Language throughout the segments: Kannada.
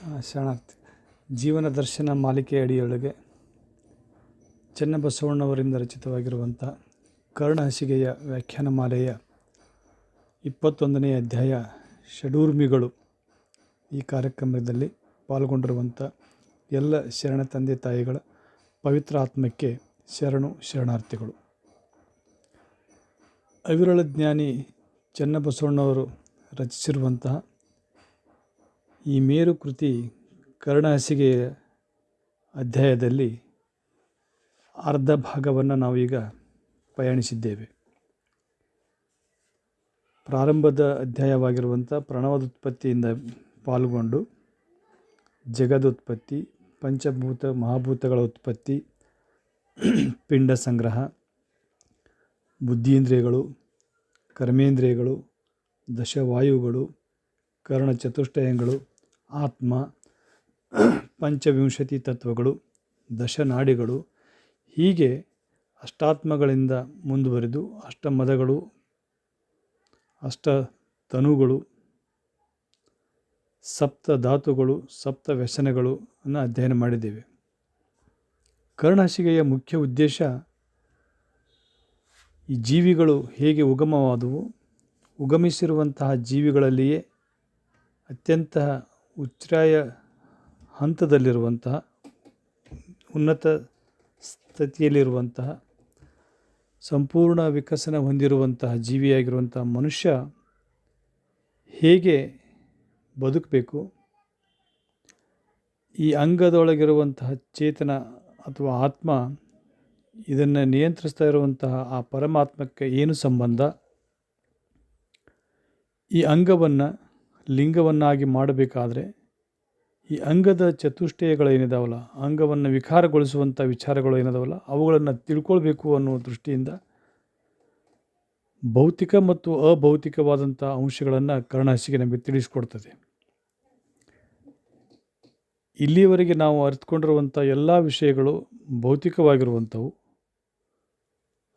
ಶರಣಾರ್ಥಿ. ಜೀವನ ದರ್ಶನ ಮಾಲಿಕೆ ಅಡಿಯೊಳಗೆ ಚನ್ನಬಸವಣ್ಣವರಿಂದ ರಚಿತವಾಗಿರುವಂಥ ಕರ್ಣಹಸಿಗೆಯ ವ್ಯಾಖ್ಯಾನ ಮಾಲೆಯ 21ನೇ ಅಧ್ಯಾಯ ಷಡೂರ್ಮಿಗಳು. ಈ ಕಾರ್ಯಕ್ರಮದಲ್ಲಿ ಪಾಲ್ಗೊಂಡಿರುವಂಥ ಎಲ್ಲ ಶರಣ ತಂದೆ ತಾಯಿಗಳ ಪವಿತ್ರ ಆತ್ಮಕ್ಕೆ ಶರಣಾರ್ಥಿಗಳು. ಅವಿರಳ ಜ್ಞಾನಿ ಚನ್ನಬಸವಣ್ಣವರು ರಚಿಸಿರುವಂತಹ ಈ ಮೇರು ಕೃತಿ ಕರ್ಣಹಸಿಗೆಯ ಅಧ್ಯಾಯದಲ್ಲಿ ಅರ್ಧ ಭಾಗವನ್ನು ನಾವೀಗ ಪಯಣಿಸಿದ್ದೇವೆ. ಪ್ರಾರಂಭದ ಅಧ್ಯಾಯವಾಗಿರುವಂಥ ಪ್ರಣವದುತ್ಪತ್ತಿಯಿಂದ ಪಾಲ್ಗೊಂಡು ಜಗದುತ್ಪತ್ತಿ, ಪಂಚಭೂತ ಮಹಾಭೂತಗಳ ಉತ್ಪತ್ತಿ, ಪಿಂಡ ಸಂಗ್ರಹ, ಬುದ್ಧೀಂದ್ರಿಯಗಳು, ಕರ್ಮೇಂದ್ರಿಯಗಳು, ದಶವಾಯುಗಳು, ಕರ್ಣ ಚತುಷ್ಟಯಗಳು, ಆತ್ಮ, ಪಂಚವಿಂಶತಿ ತತ್ವಗಳು, ದಶನಾಡಿಗಳು, ಹೀಗೆ ಅಷ್ಟಾತ್ಮಗಳಿಂದ ಮುಂದುವರಿದು ಅಷ್ಟಮದಗಳು, ಅಷ್ಟತನುಗಳು, ಸಪ್ತ ಧಾತುಗಳು, ಸಪ್ತ ವ್ಯಸನಗಳು ಅನ್ನು ಅಧ್ಯಯನ ಮಾಡಿದ್ದೇವೆ. ಕರ್ಣಹಸಿಗೆಯ ಮುಖ್ಯ ಉದ್ದೇಶ ಈ ಜೀವಿಗಳು ಹೇಗೆ ಉಗಮವಾದವು, ಉಗಮಿಸಿರುವಂತಹ ಜೀವಿಗಳಲ್ಲಿಯೇ ಅತ್ಯಂತ ಉಚ್ಛ್ರಾಯ ಹಂತದಲ್ಲಿರುವಂತಹ ಉನ್ನತ ಸ್ಥಿತಿಯಲ್ಲಿರುವಂತಹ ಸಂಪೂರ್ಣ ವಿಕಸನ ಹೊಂದಿರುವಂತಹ ಜೀವಿಯಾಗಿರುವಂತಹ ಮನುಷ್ಯ ಹೇಗೆ ಬದುಕಬೇಕು, ಈ ಅಂಗದೊಳಗಿರುವಂತಹ ಚೇತನ ಅಥವಾ ಆತ್ಮ ಇದನ್ನು ನಿಯಂತ್ರಿಸ್ತಾ ಇರುವಂತಹ ಆ ಪರಮಾತ್ಮಕ್ಕೆ ಏನು ಸಂಬಂಧ, ಈ ಅಂಗವನ್ನು ಲಿಂಗವನ್ನಾಗಿ ಮಾಡಬೇಕಾದ್ರೆ ಈ ಅಂಗದ ಚತುಷ್ಟಯಗಳೇನಿದಾವಲ್ಲ, ಅಂಗವನ್ನು ವಿಕಾರಗೊಳಿಸುವಂಥ ವಿಚಾರಗಳು ಏನಿದಾವಲ್ಲ, ಅವುಗಳನ್ನು ತಿಳ್ಕೊಳ್ಬೇಕು ಅನ್ನುವ ದೃಷ್ಟಿಯಿಂದ ಭೌತಿಕ ಮತ್ತು ಅಭೌತಿಕವಾದಂಥ ಅಂಶಗಳನ್ನು ಕರ್ಣಹಸಿಗೆ ನಮಗೆ ತಿಳಿಸ್ಕೊಡ್ತದೆ. ಇಲ್ಲಿಯವರೆಗೆ ನಾವು ಅರಿತುಕೊಂಡಿರುವಂಥ ಎಲ್ಲ ವಿಷಯಗಳು ಭೌತಿಕವಾಗಿರುವಂಥವು.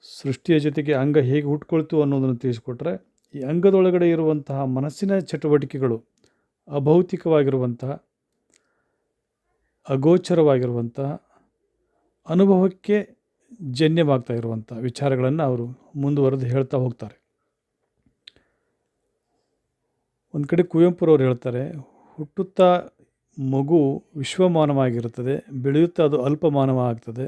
ಸೃಷ್ಟಿಯ ಜೊತೆಗೆ ಅಂಗ ಹೇಗೆ ಹುಟ್ಕೊಳ್ತು ಅನ್ನೋದನ್ನು ತಿಳಿಸ್ಕೊಟ್ರೆ, ಈ ಅಂಗದೊಳಗಡೆ ಇರುವಂತಹ ಮನಸ್ಸಿನ ಚಟುವಟಿಕೆಗಳು ಅಭೌತಿಕವಾಗಿರುವಂತಹ, ಅಗೋಚರವಾಗಿರುವಂತಹ, ಅನುಭವಕ್ಕೆ ಜನ್ಯವಾಗ್ತಾ ಇರುವಂಥ ವಿಚಾರಗಳನ್ನು ಅವರು ಮುಂದುವರೆದು ಹೇಳ್ತಾ ಹೋಗ್ತಾರೆ. ಒಂದು ಕಡೆ ಕುವೆಂಪುರವರು ಹೇಳ್ತಾರೆ, ಹುಟ್ಟುತ್ತಾ ಮಗು ವಿಶ್ವಮಾನವಾಗಿರುತ್ತದೆ, ಬೆಳೆಯುತ್ತಾ ಅದು ಅಲ್ಪಮಾನವ ಆಗ್ತದೆ.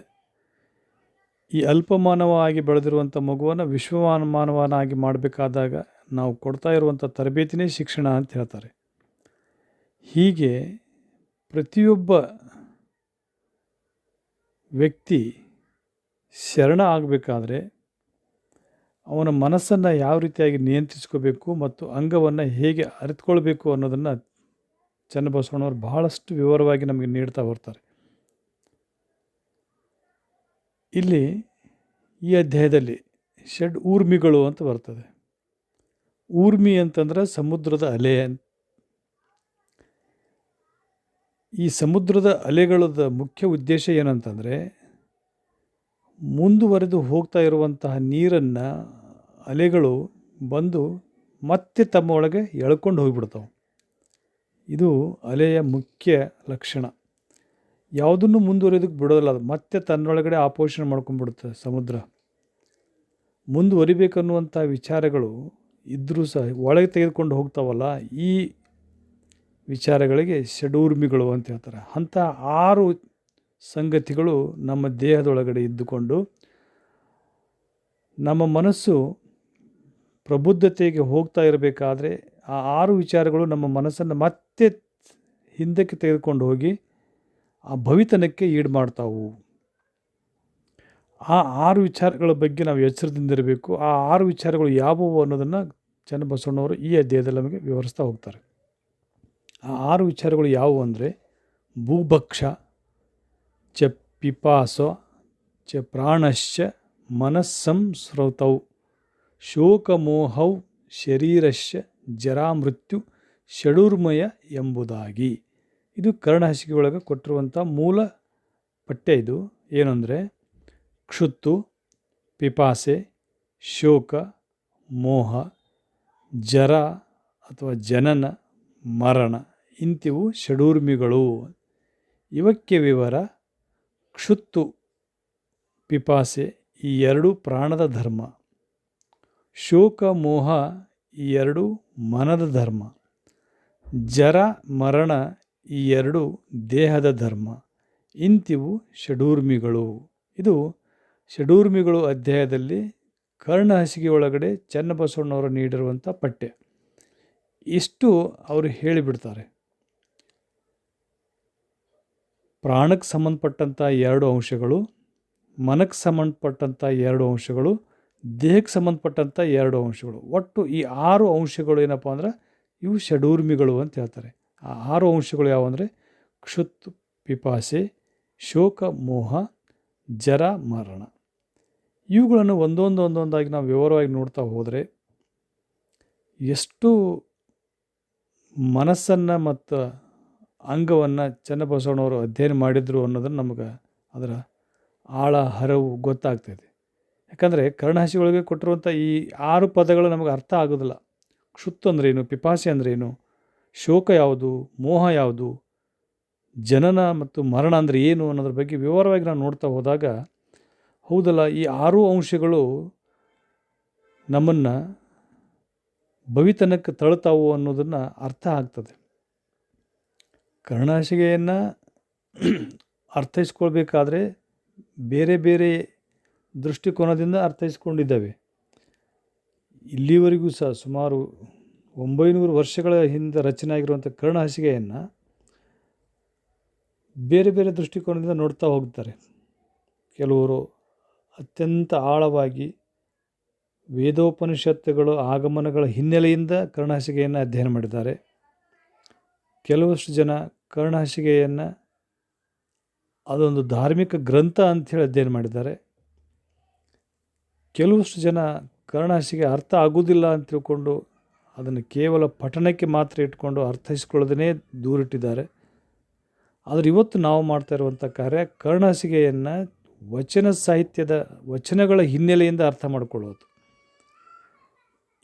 ಈ ಅಲ್ಪಮಾನವ ಆಗಿ ಬೆಳೆದಿರುವಂಥ ಮಗುವನ್ನು ವಿಶ್ವಮಾನವನಾಗಿ ಮಾಡಬೇಕಾದಾಗ ನಾವು ಕೊಡ್ತಾ ಇರುವಂಥ ತರಬೇತಿನೇ ಶಿಕ್ಷಣ ಅಂತ ಹೇಳ್ತಾರೆ. ಹೀಗೆ ಪ್ರತಿಯೊಬ್ಬ ವ್ಯಕ್ತಿ ಶರಣ ಆಗಬೇಕಾದ್ರೆ ಅವನ ಮನಸ್ಸನ್ನು ಯಾವ ರೀತಿಯಾಗಿ ನಿಯಂತ್ರಿಸ್ಕೋಬೇಕು ಮತ್ತು ಅಂಗವನ್ನು ಹೇಗೆ ಅರಿತುಕೊಳ್ಬೇಕು ಅನ್ನೋದನ್ನು ಚನ್ನಬಸವಣ್ಣವರು ಬಹಳಷ್ಟು ವಿವರವಾಗಿ ನಮಗೆ ನೀಡ್ತಾ ಬರ್ತಾರೆ. ಇಲ್ಲಿ ಈ ಅಧ್ಯಾಯದಲ್ಲಿ ಷಡ್ ಊರ್ಮಿಗಳು ಅಂತ ಬರ್ತದೆ. ಊರ್ಮಿ ಅಂತಂದ್ರೆ ಸಮುದ್ರದ ಅಲೆ. ಈ ಸಮುದ್ರದ ಅಲೆಗಳದ ಮುಖ್ಯ ಉದ್ದೇಶ ಏನಂತಂದರೆ, ಮುಂದುವರೆದು ಹೋಗ್ತಾ ಇರುವಂತಹ ನೀರನ್ನು ಅಲೆಗಳು ಬಂದು ಮತ್ತೆ ತಮ್ಮ ಒಳಗೆ ಎಳ್ಕೊಂಡು ಹೋಗಿಬಿಡ್ತಾವೆ. ಇದು ಅಲೆಯ ಮುಖ್ಯ ಲಕ್ಷಣ. ಯಾವುದನ್ನು ಮುಂದುವರಿಯೋದಕ್ಕೆ ಬಿಡೋದಿಲ್ಲ, ಅದು ಮತ್ತೆ ತನ್ನೊಳಗಡೆ ಆಪೋಷಣೆ ಮಾಡ್ಕೊಂಡ್ಬಿಡುತ್ತೆ. ಸಮುದ್ರ ಮುಂದುವರಿಬೇಕನ್ನುವಂಥ ವಿಚಾರಗಳು ಇದ್ದರೂ ಸಹ ಒಳಗೆ ತೆಗೆದುಕೊಂಡು ಹೋಗ್ತಾವಲ್ಲ, ಈ ವಿಚಾರಗಳಿಗೆ ಷಡೂರ್ಮಿಗಳು ಅಂತ ಹೇಳ್ತಾರೆ. ಅಂಥ 6 ಸಂಗತಿಗಳು ನಮ್ಮ ದೇಹದೊಳಗಡೆ ಇದ್ದುಕೊಂಡು ನಮ್ಮ ಮನಸ್ಸು ಪ್ರಬುದ್ಧತೆಗೆ ಹೋಗ್ತಾ ಇರಬೇಕಾದ್ರೆ ಆ 6 ವಿಚಾರಗಳು ನಮ್ಮ ಮನಸ್ಸನ್ನು ಮತ್ತೆ ಹಿಂದಕ್ಕೆ ತೆಗೆದುಕೊಂಡು ಹೋಗಿ ಆ ಭವಿತನಕ್ಕೆ ಈಡು ಮಾಡ್ತಾವು. ಆ 6 ವಿಚಾರಗಳ ಬಗ್ಗೆ ನಾವು ಎಚ್ಚರದಿಂದಿರಬೇಕು. ಆ 6 ವಿಚಾರಗಳು ಯಾವುವು ಅನ್ನೋದನ್ನು ಚನ್ನಬಸವಣ್ಣವರು ಈ ಅಧ್ಯಾಯದಲ್ಲಿ ನಮಗೆ ವಿವರಿಸ್ತಾ ಹೋಗ್ತಾರೆ. ಆ 6 ವಿಚಾರಗಳು ಯಾವುವು ಅಂದರೆ, ಭೂಭಕ್ಷ ಚ ಪಿಪಾಸ ಚ ಪ್ರಾಣಶ್ಚ ಮನಸ್ಸಂಸ್ರೌತೌ ಶೋಕಮೋಹೌ ಶರೀರಶ್ಚ ಜರಾಮೃತ್ಯು ಷಡೂರ್ಮಯ ಎಂಬುದಾಗಿ. ಇದು ಕರ್ಣಹಸಿಗೆ ಒಳಗೆ ಕೊಟ್ಟಿರುವಂಥ ಮೂಲ ಪಠ್ಯ. ಇದು ಏನಂದರೆ, ಕ್ಷುತ್ತು, ಪಿಪಾಸೆ, ಶೋಕ, ಮೋಹ, ಜರ ಅಥವಾ ಜನನ, ಮರಣ, ಇಂತಿವು ಷಡೂರ್ಮಿಗಳು. ಇವಕ್ಕೆ ವಿವರ ಕ್ಷುತ್ತು ಪಿಪಾಸೆ ಈ ಎರಡು ಪ್ರಾಣದ ಧರ್ಮ, ಶೋಕ ಮೋಹ ಈ ಎರಡು ಮನದ ಧರ್ಮ, ಜರ ಮರಣ ಈ ಎರಡು ದೇಹದ ಧರ್ಮ. ಇಂತಿವು ಷಡೂರ್ಮಿಗಳು. ಇದು ಷಡೂರ್ಮಿಗಳು ಅಧ್ಯಾಯದಲ್ಲಿ ಕರ್ಣಹಸಿಗೆ ಒಳಗಡೆ ಚನ್ನಬಸವಣ್ಣವರು ನೀಡಿರುವಂಥ ಪಠ್ಯ. ಇಷ್ಟು ಅವರು ಹೇಳಿಬಿಡ್ತಾರೆ. ಪ್ರಾಣಕ್ಕೆ ಸಂಬಂಧಪಟ್ಟಂಥ ಎರಡು ಅಂಶಗಳು, ಮನಕ್ಕೆ ಸಂಬಂಧಪಟ್ಟಂಥ ಎರಡು ಅಂಶಗಳು, ದೇಹಕ್ಕೆ ಸಂಬಂಧಪಟ್ಟಂಥ ಎರಡು ಅಂಶಗಳು. ಒಟ್ಟು ಈ 6 ಅಂಶಗಳು ಏನಪ್ಪ ಅಂದ್ರೆ ಇವು ಷಡೂರ್ಮಿಗಳು ಅಂತ ಹೇಳ್ತಾರೆ. ಆ 6 ಅಂಶಗಳು ಯಾವುವಂದರೆ ಕ್ಷುತ್ ಪಿಪಾಸೆ, ಶೋಕ ಮೋಹ, ಜರ ಮರಣ. ಇವುಗಳನ್ನು ಒಂದೊಂದಾಗಿ ನಾವು ವಿವರವಾಗಿ ನೋಡ್ತಾ ಹೋದರೆ ಎಷ್ಟು ಮನಸ್ಸನ್ನು ಮತ್ತು ಅಂಗವನ್ನು ಚನ್ನಬಸವಣ್ಣವರು ಅಧ್ಯಯನ ಮಾಡಿದರು ಅನ್ನೋದನ್ನು ನಮಗೆ ಅದರ ಆಳ ಹರವು ಗೊತ್ತಾಗ್ತೈತೆ. ಯಾಕಂದರೆ ಕರ್ಣಹಸಿಗಳಿಗೆ ಕೊಟ್ಟಿರುವಂಥ ಈ 6 ಪದಗಳು ನಮಗೆ ಅರ್ಥ ಆಗೋದಿಲ್ಲ. ಕ್ಷುತ್ತು ಅಂದ್ರೇನು, ಪಿಪಾಸೆ ಅಂದ್ರೇನು, ಶೋಕ ಯಾವುದು, ಮೋಹ ಯಾವುದು, ಜನನ ಮತ್ತು ಮರಣ ಅಂದರೆ ಏನು ಅನ್ನೋದ್ರ ಬಗ್ಗೆ ವಿವರವಾಗಿ ನಾವು ನೋಡ್ತಾ ಹೋದಾಗ ಹೌದಲ್ಲ, ಈ 6 ಅಂಶಗಳು ನಮ್ಮನ್ನು ಭವಿತನಕ್ಕೆ ತಳ್ತಾವು ಅನ್ನೋದನ್ನು ಅರ್ಥ ಆಗ್ತದೆ. ಕರ್ಣಹಸಿಗೆಯನ್ನು ಅರ್ಥೈಸ್ಕೊಳ್ಬೇಕಾದ್ರೆ ಬೇರೆ ಬೇರೆ ದೃಷ್ಟಿಕೋನದಿಂದ ಅರ್ಥೈಸ್ಕೊಂಡಿದ್ದಾವೆ. ಇಲ್ಲಿವರೆಗೂ ಸಹ ಸುಮಾರು 900 ವರ್ಷಗಳ ಹಿಂದೆ ರಚನೆ ಆಗಿರುವಂಥ ಕರ್ಣಹಸಿಗೆಯನ್ನು ಬೇರೆ ಬೇರೆ ದೃಷ್ಟಿಕೋನದಿಂದ ನೋಡ್ತಾ ಹೋಗ್ತಾರೆ. ಕೆಲವರು ಅತ್ಯಂತ ಆಳವಾಗಿ ವೇದೋಪನಿಷತ್ತುಗಳು ಆಗಮನಗಳ ಹಿನ್ನೆಲೆಯಿಂದ ಕರ್ಣಹಸಿಗೆಯನ್ನು ಅಧ್ಯಯನ ಮಾಡಿದ್ದಾರೆ. ಕೆಲವಷ್ಟು ಜನ ಕರ್ಣಹಸಿಗೆಯನ್ನು ಅದೊಂದು ಧಾರ್ಮಿಕ ಗ್ರಂಥ ಅಂಥೇಳಿ ಅಧ್ಯಯನ ಮಾಡಿದ್ದಾರೆ. ಕೆಲವಷ್ಟು ಜನ ಕರ್ಣಹಸಿಗೆ ಅರ್ಥ ಆಗೋದಿಲ್ಲ ಅಂತ ತಿಳ್ಕೊಂಡು ಅದನ್ನು ಕೇವಲ ಪಠಣಕ್ಕೆ ಮಾತ್ರ ಇಟ್ಕೊಂಡು ಅರ್ಥೈಸ್ಕೊಳ್ಳೋದನ್ನೇ ದೂರಿಟ್ಟಿದ್ದಾರೆ. ಆದರೆ ಇವತ್ತು ನಾವು ಮಾಡ್ತಾ ಇರುವಂಥ ಕಾರ್ಯ ಕರ್ಣಹಸಿಗೆಯನ್ನು ವಚನ ಸಾಹಿತ್ಯದ ವಚನಗಳ ಹಿನ್ನೆಲೆಯಿಂದ ಅರ್ಥ ಮಾಡಿಕೊಳ್ಳೋದು.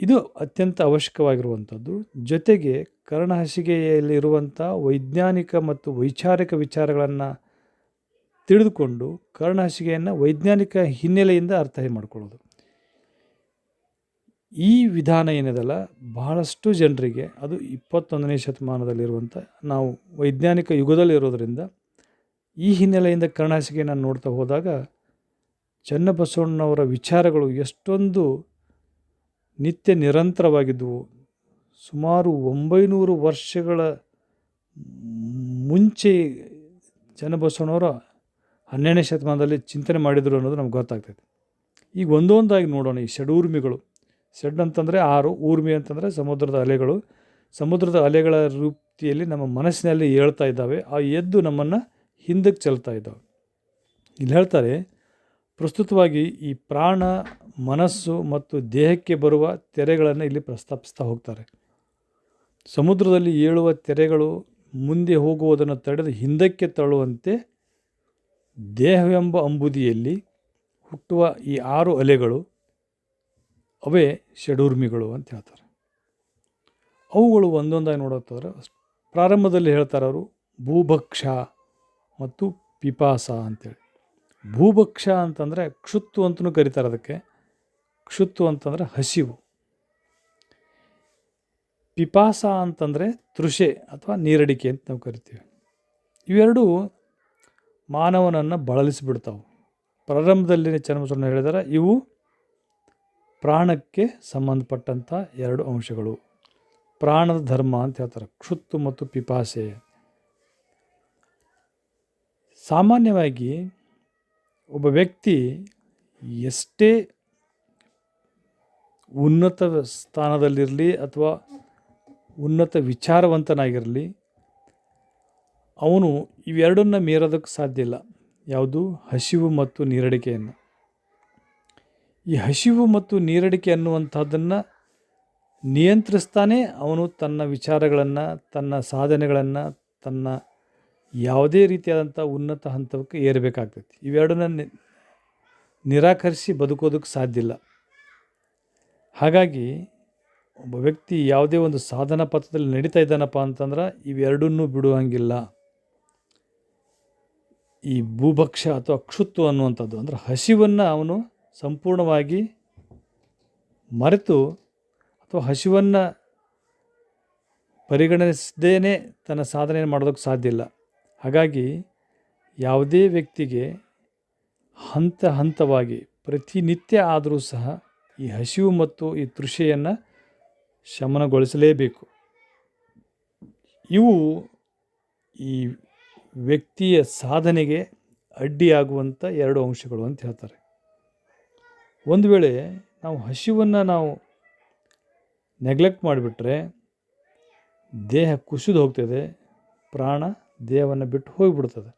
ಇದು ಅತ್ಯಂತ ಅವಶ್ಯಕವಾಗಿರುವಂಥದ್ದು. ಜೊತೆಗೆ ಕರ್ಣಹಸಿಗೆಯಲ್ಲಿರುವಂಥ ವೈಜ್ಞಾನಿಕ ಮತ್ತು ವೈಚಾರಿಕ ವಿಚಾರಗಳನ್ನು ತಿಳಿದುಕೊಂಡು ಕರ್ಣಹಸಿಗೆಯನ್ನು ವೈಜ್ಞಾನಿಕ ಹಿನ್ನೆಲೆಯಿಂದ ಅರ್ಥ ಮಾಡಿಕೊಳ್ಳೋದು. ಈ ವಿಧಾನ ಏನಿದೆಲ್ಲ ಬಹಳಷ್ಟು ಜನರಿಗೆ, ಅದು 21ನೇ ಶತಮಾನದಲ್ಲಿರುವಂಥ ನಾವು ವೈಜ್ಞಾನಿಕ ಯುಗದಲ್ಲಿರೋದರಿಂದ ಈ ಹಿನ್ನೆಲೆಯಿಂದ ಕರ್ಣಹಸಿಗೆಯನ್ನು ನೋಡ್ತಾ ಹೋದಾಗ ಚನ್ನಬಸವಣ್ಣವರ ವಿಚಾರಗಳು ಎಷ್ಟೊಂದು ನಿತ್ಯ ನಿರಂತರವಾಗಿದ್ದವು. ಸುಮಾರು 900 ವರ್ಷಗಳ ಮುಂಚೆ ಚನ್ನಬಸವಣ್ಣವರು 12ನೇ ಶತಮಾನದಲ್ಲಿ ಚಿಂತನೆ ಮಾಡಿದರು ಅನ್ನೋದು ನಮ್ಗೆ ಗೊತ್ತಾಗ್ತೈತೆ. ಈಗ ಒಂದೊಂದಾಗಿ ನೋಡೋಣ. ಈ ಷಡೂರ್ಮಿಗಳು, ಷಡ್ ಅಂತಂದರೆ 6, ಊರ್ಮಿ ಅಂತಂದರೆ ಸಮುದ್ರದ ಅಲೆಗಳು. ಸಮುದ್ರದ ಅಲೆಗಳ ರೂಪದಲ್ಲಿ ನಮ್ಮ ಮನಸ್ಸಿನಲ್ಲಿ ಏಳ್ತಾ ಇದ್ದಾವೆ. ಆ ಎದ್ದು ನಮ್ಮನ್ನು ಹಿಂದಕ್ಕೆ ಚೆಲ್ತಾ ಇದ್ದಾವೆ. ಇಲ್ಲಿ ಹೇಳ್ತಾರೆ, ಪ್ರಸ್ತುತವಾಗಿ ಈ ಪ್ರಾಣ, ಮನಸ್ಸು ಮತ್ತು ದೇಹಕ್ಕೆ ಬರುವ ತೆರೆಗಳನ್ನು ಇಲ್ಲಿ ಪ್ರಸ್ತಾಪಿಸ್ತಾ ಹೋಗ್ತಾರೆ. ಸಮುದ್ರದಲ್ಲಿ ಏಳುವ ತೆರೆಗಳು ಮುಂದೆ ಹೋಗುವುದನ್ನು ತಡೆದು ಹಿಂದಕ್ಕೆ ತಳ್ಳುವಂತೆ ದೇಹವೆಂಬ ಅಂಬುದಿಯಲ್ಲಿ ಹುಟ್ಟುವ ಈ 6 ಅಲೆಗಳು ಅವೇ ಷಡೂರ್ಮಿಗಳು ಅಂತ ಹೇಳ್ತಾರೆ. ಅವುಗಳು ಒಂದೊಂದಾಗಿ ನೋಡುತ್ತಾದ್ರೆ ಪ್ರಾರಂಭದಲ್ಲಿ ಹೇಳ್ತಾರೆ ಅವರು ಭೂಭಕ್ಷ ಮತ್ತು ಪಿಪಾಸ ಅಂತೇಳಿ. ಭೂಭಕ್ಷ ಅಂತಂದರೆ ಕ್ಷುತ್ತು ಅಂತಲೂ ಕರೀತಾರೆ. ಅದಕ್ಕೆ ಕ್ಷುತ್ತು ಅಂತಂದರೆ ಹಸಿವು. ಪಿಪಾಸ ಅಂತಂದರೆ ತೃಷೆ ಅಥವಾ ನೀರಡಿಕೆ ಅಂತ ನಾವು ಕರಿತೀವಿ. ಇವೆರಡೂ ಮಾನವನನ್ನು ಬಳಲಿಸಿಬಿಡ್ತಾವೆ. ಪ್ರಾರಂಭದಲ್ಲಿ ಚನ್ನಬಸವಣ್ಣ ಹೇಳಿದ್ದಾರೆ, ಇವು ಪ್ರಾಣಕ್ಕೆ ಸಂಬಂಧಪಟ್ಟಂಥ 2 ಅಂಶಗಳು, ಪ್ರಾಣದ ಧರ್ಮ ಅಂತ ಹೇಳ್ತಾರೆ, ಕ್ಷುತ್ತು ಮತ್ತು ಪಿಪಾಸೆ. ಸಾಮಾನ್ಯವಾಗಿ ಒಬ್ಬ ವ್ಯಕ್ತಿ ಎಷ್ಟೇ ಉನ್ನತ ಸ್ಥಾನದಲ್ಲಿರಲಿ ಅಥವಾ ಉನ್ನತ ವಿಚಾರವಂತನಾಗಿರಲಿ, ಅವನು ಇವೆರಡನ್ನು ಮೀರೋದಕ್ಕೆ ಸಾಧ್ಯ ಇಲ್ಲ. ಯಾವುದು? ಹಸಿವು ಮತ್ತು ನೀರಡಿಕೆಯನ್ನು. ಈ ಹಸಿವು ಮತ್ತು ನೀರಡಿಕೆ ಅನ್ನುವಂಥದ್ದನ್ನು ನಿಯಂತ್ರಿಸ್ತಾನೆ ಅವನು ತನ್ನ ವಿಚಾರಗಳನ್ನು, ತನ್ನ ಸಾಧನೆಗಳನ್ನು, ತನ್ನ ಯಾವುದೇ ರೀತಿಯಾದಂಥ ಉನ್ನತ ಹಂತಕ್ಕೆ ಏರಬೇಕಾಗ್ತೈತಿ. ಇವೆರಡನ್ನ ನಿರಾಕರಿಸಿ ಬದುಕೋದಕ್ಕೆ ಸಾಧ್ಯ ಇಲ್ಲ. ಹಾಗಾಗಿ ಒಬ್ಬ ವ್ಯಕ್ತಿ ಯಾವುದೇ ಒಂದು ಸಾಧನಾ ಪಥದಲ್ಲಿ ನಡೀತಾ ಇದ್ದಾನಪ್ಪ ಅಂತಂದ್ರೆ ಇವೆರಡನ್ನೂ ಬಿಡುವಂಗಿಲ್ಲ. ಈ ಭೂಭಕ್ಷ ಅಥವಾ ಕ್ಷುತ್ತು ಅನ್ನುವಂಥದ್ದು ಅಂದರೆ ಹಸಿವನ್ನು ಅವನು ಸಂಪೂರ್ಣವಾಗಿ ಮರೆತು ಅಥವಾ ಹಸಿವನ್ನು ಪರಿಗಣಿಸದೇನೆ ತನ್ನ ಸಾಧನೆಯನ್ನು ಮಾಡೋದಕ್ಕೆ ಸಾಧ್ಯ ಇಲ್ಲ. ಹಾಗಾಗಿ ಯಾವುದೇ ವ್ಯಕ್ತಿಗೆ ಹಂತ ಹಂತವಾಗಿ ಪ್ರತಿನಿತ್ಯ ಆದರೂ ಸಹ ಈ ಹಸಿವು ಮತ್ತು ಈ ತೃಷೆಯನ್ನು ಶಮನಗೊಳಿಸಲೇಬೇಕು. ಇವು ಈ ವ್ಯಕ್ತಿಯ ಸಾಧನೆಗೆ ಅಡ್ಡಿಯಾಗುವಂಥ 2 ಅಂಶಗಳು ಅಂತ ಹೇಳ್ತಾರೆ. ಒಂದು ವೇಳೆ ನಾವು ಹಸಿವನ್ನು ನಾವು ನೆಗ್ಲೆಕ್ಟ್ ಮಾಡಿಬಿಟ್ರೆ ದೇಹ ಕುಸಿದು ಹೋಗ್ತದೆ, ಪ್ರಾಣ ದೇಹವನ್ನು ಬಿಟ್ಟು ಹೋಗಿಬಿಡ್ತದೆ.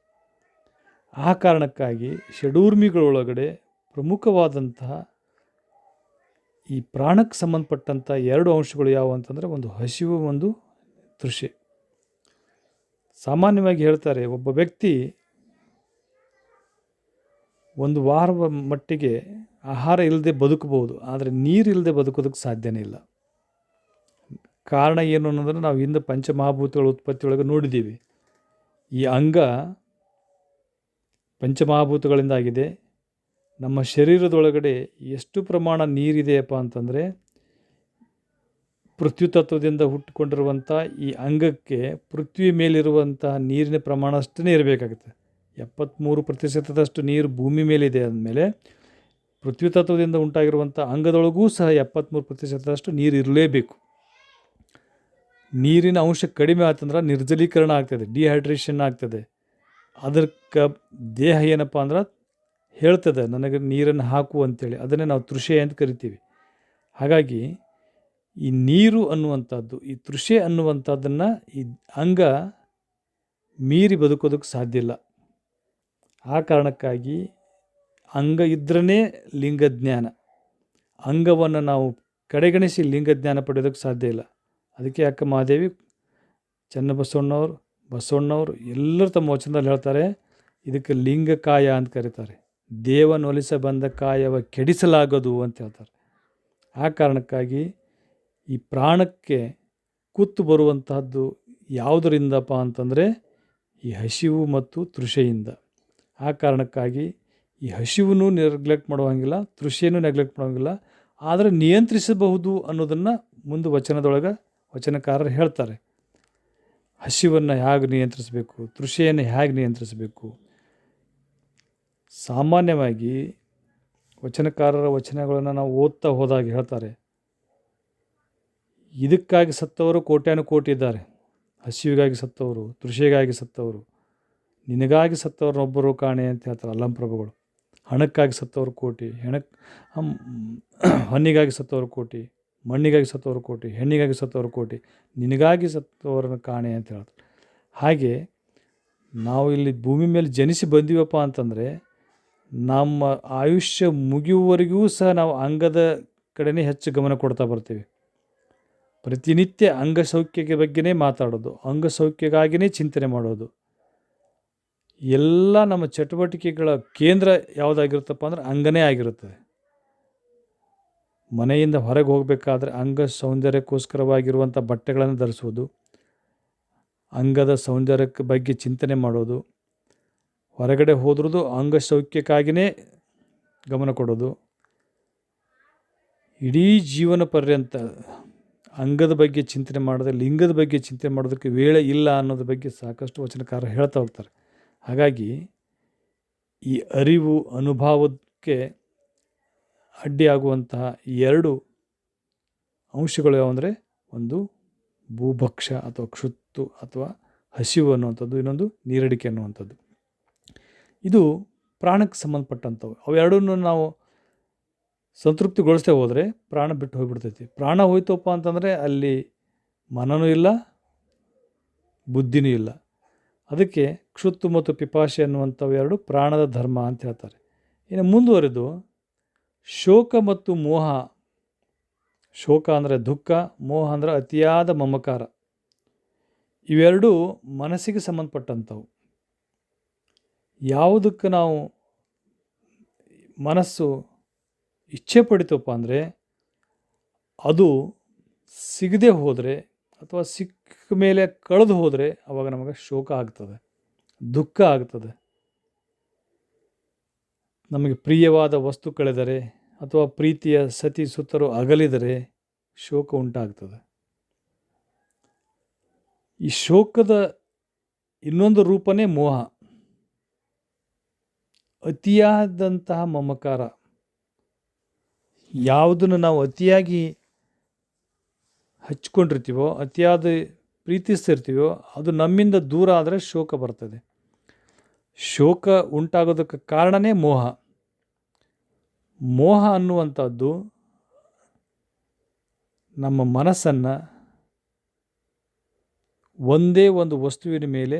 ಆ ಕಾರಣಕ್ಕಾಗಿ ಷಡೂರ್ಮಿಗಳೊಳಗಡೆ ಪ್ರಮುಖವಾದಂತಹ ಈ ಪ್ರಾಣಕ್ಕೆ ಸಂಬಂಧಪಟ್ಟಂಥ 2 ಅಂಶಗಳು ಯಾವುವು ಅಂತಂದರೆ ಒಂದು ಹಸಿವು, ಒಂದು ತೃಷೆ. ಸಾಮಾನ್ಯವಾಗಿ ಹೇಳ್ತಾರೆ, ಒಬ್ಬ ವ್ಯಕ್ತಿ ಒಂದು ವಾರದ ಮಟ್ಟಿಗೆ ಆಹಾರ ಇಲ್ಲದೆ ಬದುಕಬಹುದು, ಆದರೆ ನೀರು ಇಲ್ಲದೆ ಬದುಕೋದಕ್ಕೆ ಸಾಧ್ಯನೇ ಇಲ್ಲ. ಕಾರಣ ಏನು ಅನ್ನೋದನ್ನು ನಾವು ಹಿಂದೆ ಪಂಚಮಹಾಭೂತಗಳ ಉತ್ಪತ್ತಿಯೊಳಗೆ ನೋಡಿದ್ದೀವಿ. ಈ ಅಂಗ ಪಂಚಮಹಾಭೂತಗಳಿಂದ ಆಗಿದೆ. ನಮ್ಮ ಶರೀರದೊಳಗಡೆ ಎಷ್ಟು ಪ್ರಮಾಣ ನೀರಿದೆಯಪ್ಪ ಅಂತಂದರೆ ಪೃಥ್ವಿ ತತ್ವದಿಂದ ಹುಟ್ಟಿಕೊಂಡಿರುವಂಥ ಈ ಅಂಗಕ್ಕೆ ಪೃಥ್ವಿ ಮೇಲಿರುವಂತಹ ನೀರಿನ ಪ್ರಮಾಣ ಅಷ್ಟೇ ಇರಬೇಕಾಗುತ್ತೆ. 73% ನೀರು ಭೂಮಿ ಮೇಲಿದೆ ಅಂದಮೇಲೆ ಪೃಥ್ವಿ ತತ್ವದಿಂದ ಉಂಟಾಗಿರುವಂಥ ಅಂಗದೊಳಗೂ ಸಹ 73% ನೀರು ಇರಲೇಬೇಕು. ನೀರಿನ ಅಂಶ ಕಡಿಮೆ ಆತಂದ್ರೆ ನಿರ್ಜಲೀಕರಣ ಆಗ್ತದೆ, ಡಿಹೈಡ್ರೇಷನ್ ಆಗ್ತದೆ. ಅದಕ್ಕೆ ದೇಹ ಏನಪ್ಪ ಅಂದ್ರೆ ಹೇಳ್ತದೆ, ನನಗೆ ನೀರನ್ನು ಹಾಕು ಅಂತೇಳಿ. ಅದನ್ನೇ ನಾವು ತೃಷೆ ಅಂತ ಕರಿತೀವಿ. ಹಾಗಾಗಿ ಈ ನೀರು ಅನ್ನುವಂಥದ್ದು, ಈ ತೃಷೆ ಅನ್ನುವಂಥದ್ದನ್ನು ಈ ಅಂಗ ಮೀರಿ ಬದುಕೋದಕ್ಕೆ ಸಾಧ್ಯ ಇಲ್ಲ. ಆ ಕಾರಣಕ್ಕಾಗಿ ಅಂಗ ಇದ್ರೇ ಲಿಂಗಜ್ಞಾನ. ಅಂಗವನ್ನು ನಾವು ಕಡೆಗಣಿಸಿ ಲಿಂಗಜ್ಞಾನ ಪಡೆಯೋದಕ್ಕೆ ಸಾಧ್ಯ ಇಲ್ಲ. ಅದಕ್ಕೆ ಅಕ್ಕ ಮಹಾದೇವಿ, ಬಸವಣ್ಣವರು ಎಲ್ಲರೂ ತಮ್ಮ ವಚನದಲ್ಲಿ ಹೇಳ್ತಾರೆ, ಇದಕ್ಕೆ ಲಿಂಗಕಾಯ ಅಂತ ಕರೀತಾರೆ. ದೇವನೊಲಿಸ ಬಂದ ಕಾಯವ ಕೆಡಿಸಲಾಗದು ಅಂತ ಹೇಳ್ತಾರೆ. ಆ ಕಾರಣಕ್ಕಾಗಿ ಈ ಪ್ರಾಣಕ್ಕೆ ಕುತ್ತು ಬರುವಂತಹದ್ದು ಯಾವುದರಿಂದಪ್ಪ ಅಂತಂದರೆ ಈ ಹಸಿವು ಮತ್ತು ತೃಷೆಯಿಂದ. ಆ ಕಾರಣಕ್ಕಾಗಿ ಈ ಹಸಿವನ್ನು ನೆಗ್ಲೆಕ್ಟ್ ಮಾಡುವಂಗಿಲ್ಲ, ತೃಷೆಯನ್ನು ನೆಗ್ಲೆಕ್ಟ್ ಮಾಡೋಂಗಿಲ್ಲ, ಆದರೆ ನಿಯಂತ್ರಿಸಬಹುದು ಅನ್ನೋದನ್ನು ಮುಂದೆ ವಚನಕಾರರು ಹೇಳ್ತಾರೆ. ಹಸಿವನ್ನು ಹೇಗೆ ನಿಯಂತ್ರಿಸಬೇಕು, ತೃಷೆಯನ್ನು ಹೇಗೆ ನಿಯಂತ್ರಿಸಬೇಕು. ಸಾಮಾನ್ಯವಾಗಿ ವಚನಕಾರರ ವಚನಗಳನ್ನು ನಾವು ಓದ್ತಾ ಹೋದಾಗ ಹೇಳ್ತಾರೆ, ಇದಕ್ಕಾಗಿ ಸತ್ತವರು ಕೋಟ್ಯಾನುಕೋಟಿ ಇದ್ದಾರೆ. ಹಸಿವಿಗಾಗಿ ಸತ್ತವರು, ತೃಷೆಗಾಗಿ ಸತ್ತವರು, ನಿನಗಾಗಿ ಸತ್ತವ್ರನ್ನೊಬ್ಬರು ಕಾಣೆ ಅಂತ ಹೇಳ್ತಾರೆ ಅಲ್ಲಂಪ್ರಭುಗಳು. ಹಣಕ್ಕಾಗಿ ಸತ್ತವರು ಕೋಟಿ, ಹೊನ್ನಿಗಾಗಿ ಸತ್ತವರು ಕೋಟಿ, ಮಣ್ಣಿಗಾಗಿ ಸತ್ತವರು ಕೋಟಿ, ಹೆಣ್ಣಿಗಾಗಿ ಸತ್ತವರು ಕೋಟಿ, ನಿನಗಾಗಿ ಸತ್ತವರನ್ನು ಕಾಣೆ ಅಂತ ಹೇಳ್ತಾರೆ. ಹಾಗೆ ನಾವು ಇಲ್ಲಿ ಭೂಮಿ ಮೇಲೆ ಜನಿಸಿ ಬಂದೀವಪ್ಪ ಅಂತಂದರೆ ನಮ್ಮ ಆಯುಷ್ಯ ಮುಗಿಯುವವರೆಗೂ ಸಹ ನಾವು ಅಂಗದ ಕಡೆನೇ ಹೆಚ್ಚು ಗಮನ ಕೊಡ್ತಾ ಬರ್ತೀವಿ. ಪ್ರತಿನಿತ್ಯ ಅಂಗಸೌಖ್ಯಕ್ಕೆ ಬಗ್ಗೆನೇ ಮಾತಾಡೋದು, ಅಂಗಸೌಖ್ಯಕ್ಕಾಗಿಯೇ ಚಿಂತನೆ ಮಾಡೋದು. ಎಲ್ಲ ನಮ್ಮ ಚಟುವಟಿಕೆಗಳ ಕೇಂದ್ರ ಯಾವುದಾಗಿರುತ್ತಪ್ಪ ಅಂದ್ರೆ ಅಂಗನೇ ಆಗಿರುತ್ತದೆ. ಮನೆಯಿಂದ ಹೊರಗೆ ಹೋಗಬೇಕಾದ್ರೆ ಅಂಗ ಸೌಂದರ್ಯಕ್ಕೋಸ್ಕರವಾಗಿರುವಂಥ ಬಟ್ಟೆಗಳನ್ನು ಧರಿಸುವುದು, ಅಂಗದ ಸೌಂದರ್ಯಕ್ಕೆ ಬಗ್ಗೆ ಚಿಂತನೆ ಮಾಡೋದು, ಹೊರಗಡೆ ಹೋದ್ರೂ ಅಂಗಸೌಖ್ಯಕ್ಕಾಗಿಯೇ ಗಮನ ಕೊಡೋದು. ಇಡೀ ಜೀವನ ಪರ್ಯಂತ ಅಂಗದ ಬಗ್ಗೆ ಚಿಂತನೆ ಮಾಡದೆ ಲಿಂಗದ ಬಗ್ಗೆ ಚಿಂತನೆ ಮಾಡೋದಕ್ಕೆ ವೇಳೆ ಇಲ್ಲ ಅನ್ನೋದ್ರ ಬಗ್ಗೆ ಸಾಕಷ್ಟು ವಚನಕಾರರು ಹೇಳ್ತಾ ಹೋಗ್ತಾರೆ. ಹಾಗಾಗಿ ಈ ಅರಿವು ಅನುಭವಕ್ಕೆ ಅಡ್ಡಿಯಾಗುವಂತಹ 2 ಅಂಶಗಳು ಯಾವಂದರೆ ಒಂದು ಭೂಭಕ್ಷ ಅಥವಾ ಕ್ಷುತ್ತು ಅಥವಾ ಹಸಿವು ಅನ್ನುವಂಥದ್ದು, ಇನ್ನೊಂದು ನೀರಡಿಕೆ ಅನ್ನುವಂಥದ್ದು. ಇದು ಪ್ರಾಣಕ್ಕೆ ಸಂಬಂಧಪಟ್ಟಂಥವು. ಅವೆರಡನ್ನು ನಾವು ಸಂತೃಪ್ತಿಗೊಳಿಸ್ತೇ ಹೋದರೆ ಪ್ರಾಣ ಬಿಟ್ಟು ಹೋಗಿಬಿಡ್ತೈತಿ. ಪ್ರಾಣ ಹೋಯ್ತಪ್ಪ ಅಂತಂದರೆ ಅಲ್ಲಿ ಮನನೂ ಇಲ್ಲ, ಬುದ್ಧಿನೂ ಇಲ್ಲ. ಅದಕ್ಕೆ ಕ್ಷುತ್ತು ಮತ್ತು ಪಿಪಾಸೆ ಅನ್ನುವಂಥವು 2 ಪ್ರಾಣದ ಧರ್ಮ ಅಂತ ಹೇಳ್ತಾರೆ. ಇನ್ನು ಮುಂದುವರೆದು ಶೋಕ ಮತ್ತು ಮೋಹ. ಶೋಕ ಅಂದರೆ ದುಃಖ, ಮೋಹ ಅಂದರೆ ಅತಿಯಾದ ಮಮಕಾರ. ಇವೆರಡೂ ಮನಸ್ಸಿಗೆ ಸಂಬಂಧಪಟ್ಟಂಥವು. ಯಾವುದಕ್ಕೆ ನಾವು ಮನಸ್ಸು ಇಚ್ಛೆ ಪಡಿತಪ್ಪ ಅಂದರೆ ಅದು ಸಿಗದೆ ಹೋದರೆ ಅಥವಾ ಸಿಕ್ಕ ಮೇಲೆ ಕಳೆದು ಹೋದರೆ ಆವಾಗ ನಮಗೆ ಶೋಕ ಆಗ್ತದೆ, ದುಃಖ ಆಗ್ತದೆ. ನಮಗೆ ಪ್ರಿಯವಾದ ವಸ್ತು ಕಳೆದರೆ ಅಥವಾ ಪ್ರೀತಿಯ ಸತಿ ಸುತ್ತರು ಅಗಲಿದರೆ ಶೋಕ ಉಂಟಾಗ್ತದೆ. ಈ ಶೋಕದ ಇನ್ನೊಂದು ರೂಪನೇ ಮೋಹ, ಅತಿಯಾದಂತಹ ಮಮಕಾರ. ಯಾವುದನ್ನು ನಾವು ಅತಿಯಾಗಿ ಹಚ್ಕೊಂಡಿರ್ತೀವೋ, ಅತಿಯಾದ ಪ್ರೀತಿಸ್ತಿರ್ತೀವೋ ಅದು ನಮ್ಮಿಂದ ದೂರ ಆದರೆ ಶೋಕ ಬರ್ತದೆ. ಶೋಕ ಉಂಟಾಗೋದಕ್ಕೆ ಕಾರಣನೇ ಮೋಹ. ಮೋಹ ಅನ್ನುವಂಥದ್ದು ನಮ್ಮ ಮನಸ್ಸನ್ನು ಒಂದೇ ಒಂದು ವಸ್ತುವಿನ ಮೇಲೆ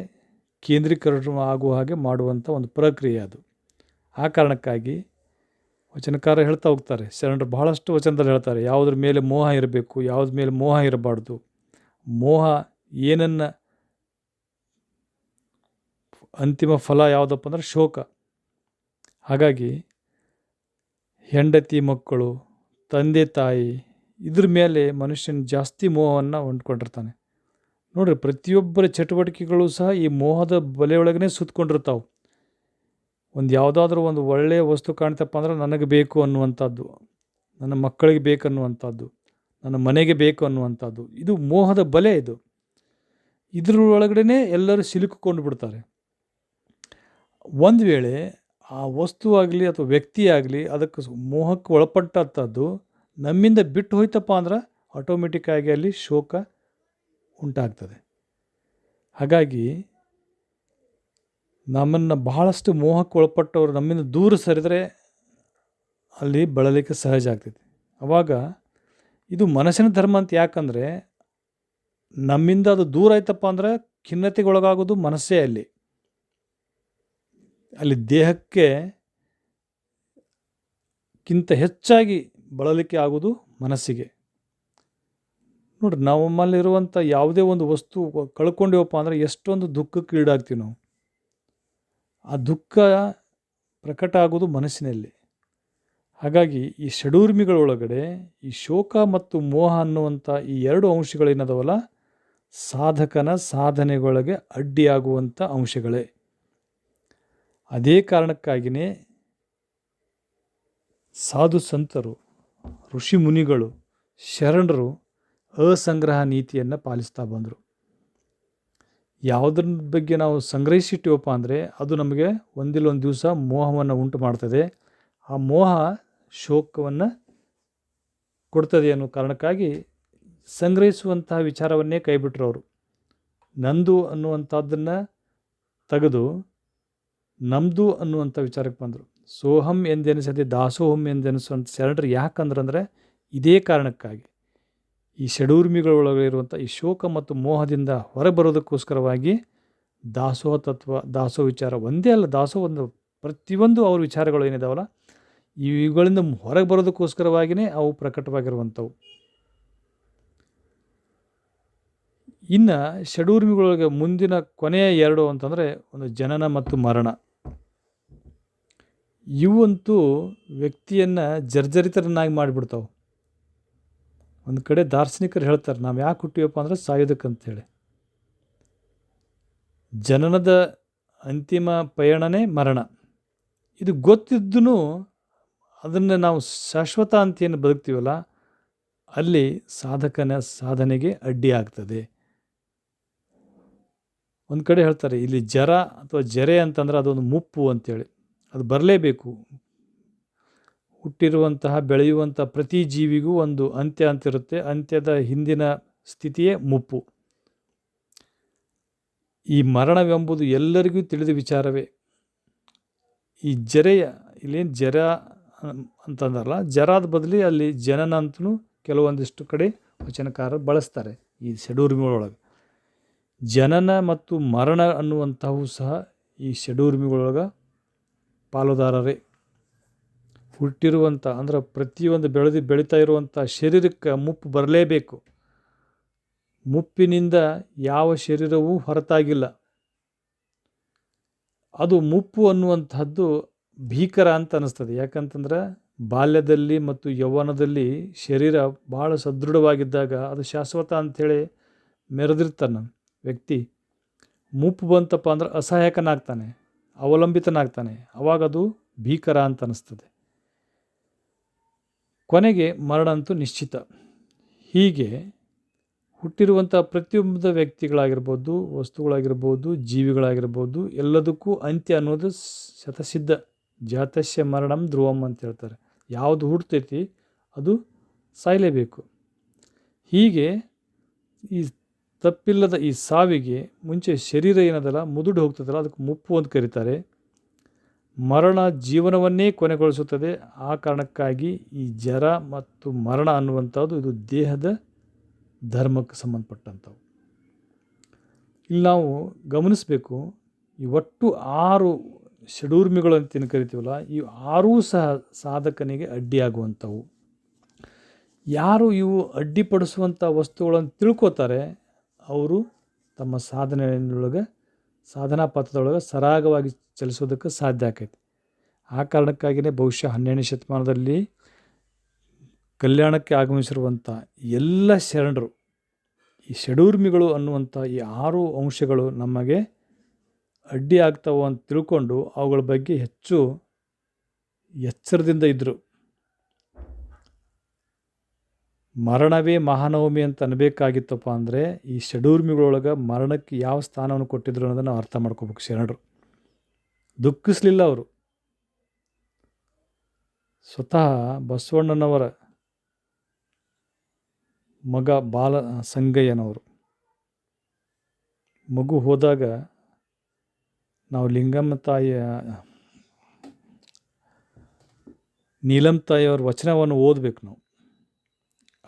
ಕೇಂದ್ರೀಕರಣ ಆಗುವ ಹಾಗೆ ಮಾಡುವಂಥ ಒಂದು ಪ್ರಕ್ರಿಯೆ ಅದು. ಆ ಕಾರಣಕ್ಕಾಗಿ ವಚನಕಾರ ಹೇಳ್ತಾ ಹೋಗ್ತಾರೆ, ಶರಣರು ಬಹಳಷ್ಟು ವಚನದಲ್ಲಿ ಹೇಳ್ತಾರೆ, ಯಾವುದ್ರ ಮೇಲೆ ಮೋಹ ಇರಬೇಕು, ಯಾವುದ್ರ ಮೇಲೆ ಮೋಹ ಇರಬಾರ್ದು. ಮೋಹ ಏನನ್ನು ಅಂತಿಮ ಫಲ ಯಾವುದಪ್ಪ ಅಂದ್ರೆ ಶೋಕ. ಹಾಗಾಗಿ ಹೆಂಡತಿ ಮಕ್ಕಳು, ತಂದೆ ತಾಯಿ, ಇದ್ರ ಮೇಲೆ ಮನುಷ್ಯನ ಜಾಸ್ತಿ ಮೋಹವನ್ನು ಹೊಂದ್ಕೊಂಡಿರ್ತಾನೆ. ನೋಡ್ರಿ, ಪ್ರತಿಯೊಬ್ಬರ ಚಟುವಟಿಕೆಗಳು ಸಹ ಈ ಮೋಹದ ಬಲೆಯೊಳಗೇ ಸುತ್ತಕೊಂಡಿರ್ತಾವೆ. ಒಂದು ಯಾವುದಾದ್ರೂ ಒಂದು ಒಳ್ಳೆಯ ವಸ್ತು ಕಾಣ್ತಪ್ಪ ಅಂದ್ರೆ ನನಗೆ ಬೇಕು ಅನ್ನುವಂಥದ್ದು, ನನ್ನ ಮಕ್ಕಳಿಗೆ ಬೇಕನ್ನುವಂಥದ್ದು, ನನ್ನ ಮನೆಗೆ ಬೇಕು ಅನ್ನುವಂಥದ್ದು, ಇದು ಮೋಹದ ಬಲೆ. ಇದರೊಳಗಡೆ ಎಲ್ಲರೂ ಸಿಲುಕಿಕೊಂಡು ಬಿಡ್ತಾರೆ. ಒಂದು ವೇಳೆ ಆ ವಸ್ತು ಆಗಲಿ ಅಥವಾ ವ್ಯಕ್ತಿ ಆಗಲಿ ಅದಕ್ಕೆ ಮೋಹಕ್ಕೆ ಒಳಪಟ್ಟಂಥದ್ದು ನಮ್ಮಿಂದ ಬಿಟ್ಟು ಹೋಯ್ತಪ್ಪ ಅಂದ್ರೆ ಆಟೋಮೆಟಿಕ್ಕಾಗಿ ಅಲ್ಲಿ ಶೋಕ ಉಂಟಾಗ್ತದೆ. ಹಾಗಾಗಿ ನಮ್ಮನ್ನು ಬಹಳಷ್ಟು ಮೋಹಕ್ಕೆ ಒಳಪಟ್ಟವರು ನಮ್ಮಿಂದ ದೂರ ಸರಿದರೆ ಅಲ್ಲಿ ಬಳಲಿಕ್ಕೆ ಸಹಜ ಆಗ್ತೈತಿ. ಆವಾಗ ಇದು ಮನಸ್ಸಿನ ಧರ್ಮ ಅಂತ. ಯಾಕಂದರೆ ನಮ್ಮಿಂದ ಅದು ದೂರ ಆಯ್ತಪ್ಪ ಅಂದ್ರೆ ಖಿನ್ನತೆಗೊಳಗಾಗೋದು ಮನಸ್ಸೇ. ಅಲ್ಲಿ ದೇಹಕ್ಕೆ ಕಿಂತ ಹೆಚ್ಚಾಗಿ ಬಳಲಿಕೆ ಆಗೋದು ಮನಸ್ಸಿಗೆ. ನೋಡ್ರಿ, ನಮ್ಮಲ್ಲಿರುವಂಥ ಯಾವುದೇ ಒಂದು ವಸ್ತು ಕಳ್ಕೊಂಡೇವಪ್ಪ ಅಂದ್ರೆ ಎಷ್ಟೊಂದು ದುಃಖಕ್ಕೆ ಈಡಾಗ್ತೀವಿ ನಾವು. ಆ ದುಃಖ ಪ್ರಕಟ ಆಗೋದು ಮನಸ್ಸಿನಲ್ಲಿ. ಹಾಗಾಗಿ ಈ ಷಡೂರ್ಮಿಗಳೊಳಗಡೆ ಈ ಶೋಕ ಮತ್ತು ಮೋಹ ಅನ್ನುವಂಥ ಈ ಎರಡು ಅಂಶಗಳೇನದವಲ್ಲ, ಸಾಧಕನ ಸಾಧನೆಗೊಳಗೆ ಅಡ್ಡಿಯಾಗುವಂಥ ಅಂಶಗಳೇ. ಅದೇ ಕಾರಣಕ್ಕಾಗಿಯೇ ಸಾಧು ಸಂತರು, ಋಷಿ ಮುನಿಗಳು, ಶರಣರು ಅಸಂಗ್ರಹ ನೀತಿಯನ್ನು ಪಾಲಿಸ್ತಾ ಬಂದರು. ಯಾವುದ್ರ ಬಗ್ಗೆ ನಾವು ಸಂಗ್ರಹಿಸಿಟ್ಟಿವಪ್ಪ ಅಂದರೆ ಅದು ನಮಗೆ ಒಂದಿಲ್ಲೊಂದು ದಿವಸ ಮೋಹವನ್ನು ಉಂಟು ಮಾಡ್ತದೆ. ಆ ಮೋಹ ಶೋಕವನ್ನು ಕೊಡ್ತದೆ ಅನ್ನೋ ಕಾರಣಕ್ಕಾಗಿ ಸಂಗ್ರಹಿಸುವಂತಹ ವಿಚಾರವನ್ನೇ ಕೈಬಿಟ್ರು ಅವರು. ನಂದು ಅನ್ನುವಂಥದ್ದನ್ನು ತೆಗೆದು ನಮ್ಮದು ಅನ್ನುವಂಥ ವಿಚಾರಕ್ಕೆ ಬಂದರು. ಸೋಹಂ ಎಂದೆನಿಸದೆ ದಾಸೋಹಂ ಎಂದೆನಿಸುವಂಥ ಶರಣರು. ಯಾಕಂದ್ರೆ ಇದೇ ಕಾರಣಕ್ಕಾಗಿ ಈ ಷಡೂರ್ಮಿಗಳೊಳಗೆ ಇರುವಂಥ ಈ ಶೋಕ ಮತ್ತು ಮೋಹದಿಂದ ಹೊರಬರೋದಕ್ಕೋಸ್ಕರವಾಗಿ ದಾಸೋಹ ತತ್ವ, ದಾಸೋಹ ವಿಚಾರ ಒಂದೇ ಅಲ್ಲ, ದಾಸೋಹ ಒಂದು ಪ್ರತಿಯೊಂದು ಅವ್ರ ವಿಚಾರಗಳು ಏನಿದಾವಲ್ಲ ಇವುಗಳಿಂದ ಹೊರಗೆ ಬರೋದಕ್ಕೋಸ್ಕರವಾಗಿಯೇ ಅವು ಪ್ರಕಟವಾಗಿರುವಂಥವು. ಇನ್ನು ಷಡೂರ್ಮಿಗಳೊಳಗೆ ಮುಂದಿನ ಕೊನೆಯ ಎರಡು ಅಂತಂದರೆ ಒಂದು ಜನನ ಮತ್ತು ಮರಣ. ಇವಂತೂ ವ್ಯಕ್ತಿಯನ್ನು ಜರ್ಜರಿತರನ್ನಾಗಿ ಮಾಡಿಬಿಡ್ತಾವೆ. ಒಂದು ಕಡೆ ದಾರ್ಶನಿಕರು ಹೇಳ್ತಾರೆ, ನಾವು ಯಾಕೆ ಹುಟ್ಟಿವಪ್ಪ ಅಂದ್ರೆ ಸಾಯೋದಕ್ಕಂತೇಳಿ. ಜನನದ ಅಂತಿಮ ಪಯಣನೇ ಮರಣ. ಇದು ಗೊತ್ತಿದ್ದೂ ಅದನ್ನು ನಾವು ಶಾಶ್ವತ ಅಂತ ಏನು ಬದುಕ್ತೀವಲ್ಲ ಅಲ್ಲಿ ಸಾಧಕನ ಸಾಧನೆಗೆ ಅಡ್ಡಿ ಆಗ್ತದೆ. ಒಂದು ಕಡೆ ಹೇಳ್ತಾರೆ, ಇಲ್ಲಿ ಜರ ಅಥವಾ ಜರೆ ಅಂತಂದ್ರೆ ಅದೊಂದು ಮುಪ್ಪು ಅಂತೇಳಿ. ಅದು ಬರಲೇಬೇಕು. ಹುಟ್ಟಿರುವಂತಹ ಬೆಳೆಯುವಂಥ ಪ್ರತಿ ಜೀವಿಗೂ ಒಂದು ಅಂತ್ಯ ಅಂತಿರುತ್ತೆ. ಅಂತ್ಯದ ಹಿಂದಿನ ಸ್ಥಿತಿಯೇ ಮುಪ್ಪು. ಈ ಮರಣವೆಂಬುದು ಎಲ್ಲರಿಗೂ ತಿಳಿದ ವಿಚಾರವೇ. ಈ ಜರೆಯ ಇಲ್ಲೇನು ಜರ ಅಂತಂದರಲ್ಲ, ಜರಾದ ಬದಲಿ ಅಲ್ಲಿ ಜನನ ಅಂತಲೂ ಕೆಲವೊಂದಿಷ್ಟು ಕಡೆ ವಚನಕಾರರು ಬಳಸ್ತಾರೆ. ಈ ಷಡೂರ್ಮಿಗಳೊಳಗೆ ಜನನ ಮತ್ತು ಮರಣ ಅನ್ನುವಂಥವು ಸಹ ಈ ಷಡೂರ್ಮಿಗಳೊಳಗೆ ಪಾಲುದಾರರೇ. ಹುಟ್ಟಿರುವಂಥ ಅಂದ್ರೆ ಪ್ರತಿಯೊಂದು ಬೆಳೀತಾ ಇರುವಂಥ ಶರೀರಕ್ಕೆ ಮುಪ್ಪು ಬರಲೇಬೇಕು. ಮುಪ್ಪಿನಿಂದ ಯಾವ ಶರೀರವೂ ಹೊರತಾಗಿಲ್ಲ. ಅದು ಮುಪ್ಪು ಅನ್ನುವಂಥದ್ದು ಭೀಕರ ಅಂತ ಅನ್ನಿಸ್ತದೆ. ಯಾಕಂತಂದ್ರೆ ಬಾಲ್ಯದಲ್ಲಿ ಮತ್ತು ಯೌವನದಲ್ಲಿ ಶರೀರ ಭಾಳ ಸದೃಢವಾಗಿದ್ದಾಗ ಅದು ಶಾಶ್ವತ ಅಂಥೇಳಿ ಮೆರೆದಿರ್ತಾನೆ ವ್ಯಕ್ತಿ. ಮುಪ್ಪು ಬಂತಪ್ಪ ಅಂದ್ರೆ ಅಸಹಾಯಕನಾಗ್ತಾನೆ, ಅವಲಂಬಿತನಾಗ್ತಾನೆ. ಅವಾಗ ಅದು ಭೀಕರ ಅಂತ ಅನ್ನಿಸ್ತದೆ. ಕೊನೆಗೆ ಮರಣ ಅಂತೂ ನಿಶ್ಚಿತ. ಹೀಗೆ ಹುಟ್ಟಿರುವಂಥ ಪ್ರತಿಯೊಬ್ಬ ವ್ಯಕ್ತಿಗಳಾಗಿರ್ಬೋದು, ವಸ್ತುಗಳಾಗಿರ್ಬೋದು, ಜೀವಿಗಳಾಗಿರ್ಬೋದು, ಎಲ್ಲದಕ್ಕೂ ಅಂತ್ಯ ಅನ್ನೋದು ಶತಸಿದ್ಧ. ಜಾತಸ್ಯ ಮರಣಂ ಧ್ರುವಂ ಅಂತ ಹೇಳ್ತಾರೆ. ಯಾವುದು ಹುಡ್ತೈತಿ ಅದು ಸಾಯಲೇಬೇಕು. ಹೀಗೆ ಈ ತಪ್ಪಿಲ್ಲದ ಈ ಸಾವಿಗೆ ಮುಂಚೆ ಶರೀರ ಏನದಲ್ಲ ಮುದುಡು ಹೋಗ್ತದಲ್ಲ, ಅದಕ್ಕೆ ಮುಪ್ಪು ಅಂತ ಕರೀತಾರೆ. ಮರಣ ಜೀವನವನ್ನೇ ಕೊನೆಗೊಳಿಸುತ್ತದೆ. ಆ ಕಾರಣಕ್ಕಾಗಿ ಈ ಜರ ಮತ್ತು ಮರಣ ಅನ್ನುವಂಥದ್ದು ಇದು ದೇಹದ ಧರ್ಮಕ್ಕೆ ಸಂಬಂಧಪಟ್ಟಂಥವು. ಇಲ್ಲಿ ನಾವು ಗಮನಿಸಬೇಕು, ಈ ಒಟ್ಟು 6 ಷಡೂರ್ಮಿಗಳು ಅಂತ ಕರಿತೀವಲ್ಲ, ಈ 6 ಸಹ ಸಾಧಕನಿಗೆ ಅಡ್ಡಿಯಾಗುವಂಥವು. ಯಾರು ಇವು ಅಡ್ಡಿಪಡಿಸುವಂಥ ವಸ್ತುಗಳನ್ನು ತಿಳ್ಕೊತಾರೆ ಅವರು ತಮ್ಮ ಸಾಧನಾ ಪಥದೊಳಗೆ ಸರಾಗವಾಗಿ ಚಲಿಸೋದಕ್ಕೆ ಸಾಧ್ಯ ಆಕೈತಿ. ಆ ಕಾರಣಕ್ಕಾಗಿಯೇ ಬಹುಶಃ 12ನೇ ಶತಮಾನದಲ್ಲಿ ಕಲ್ಯಾಣಕ್ಕೆ ಆಗಮಿಸಿರುವಂಥ ಎಲ್ಲ ಶರಣರು ಈ ಷಡೂರ್ಮಿಗಳು ಅನ್ನುವಂಥ ಈ 6 ಅಂಶಗಳು ನಮಗೆ ಅಡ್ಡಿ ಆಗ್ತಾವೆ ಅಂತ ತಿಳ್ಕೊಂಡು ಅವುಗಳ ಬಗ್ಗೆ ಹೆಚ್ಚು ಎಚ್ಚರದಿಂದ ಇದ್ದರು. ಮರಣವೇ ಮಹಾನವಮಿ ಅಂತ ಅನ್ಬೇಕಾಗಿತ್ತಪ್ಪ ಅಂದರೆ ಈ ಷಡೂರ್ಮಿಗಳೊಳಗೆ ಮರಣಕ್ಕೆ ಯಾವ ಸ್ಥಾನವನ್ನು ಕೊಟ್ಟಿದ್ರು ಅನ್ನೋದನ್ನು ನಾವು ಅರ್ಥ ಮಾಡ್ಕೋಬೇಕು. ಶರಣರು ದುಃಖಿಸಲಿಲ್ಲ. ಅವರು ಸ್ವತಃ ಬಸವಣ್ಣನವರ ಮಗ ಬಾಲ ಸಂಗಯ್ಯನವರು ಮಗು ಹೋದಾಗ ನಾವು ಲಿಂಗಮ್ಮ ತಾಯಿಯ ನೀಲಂ ತಾಯಿಯವ್ರ ವಚನವನ್ನು ಓದಬೇಕು. ನಾವು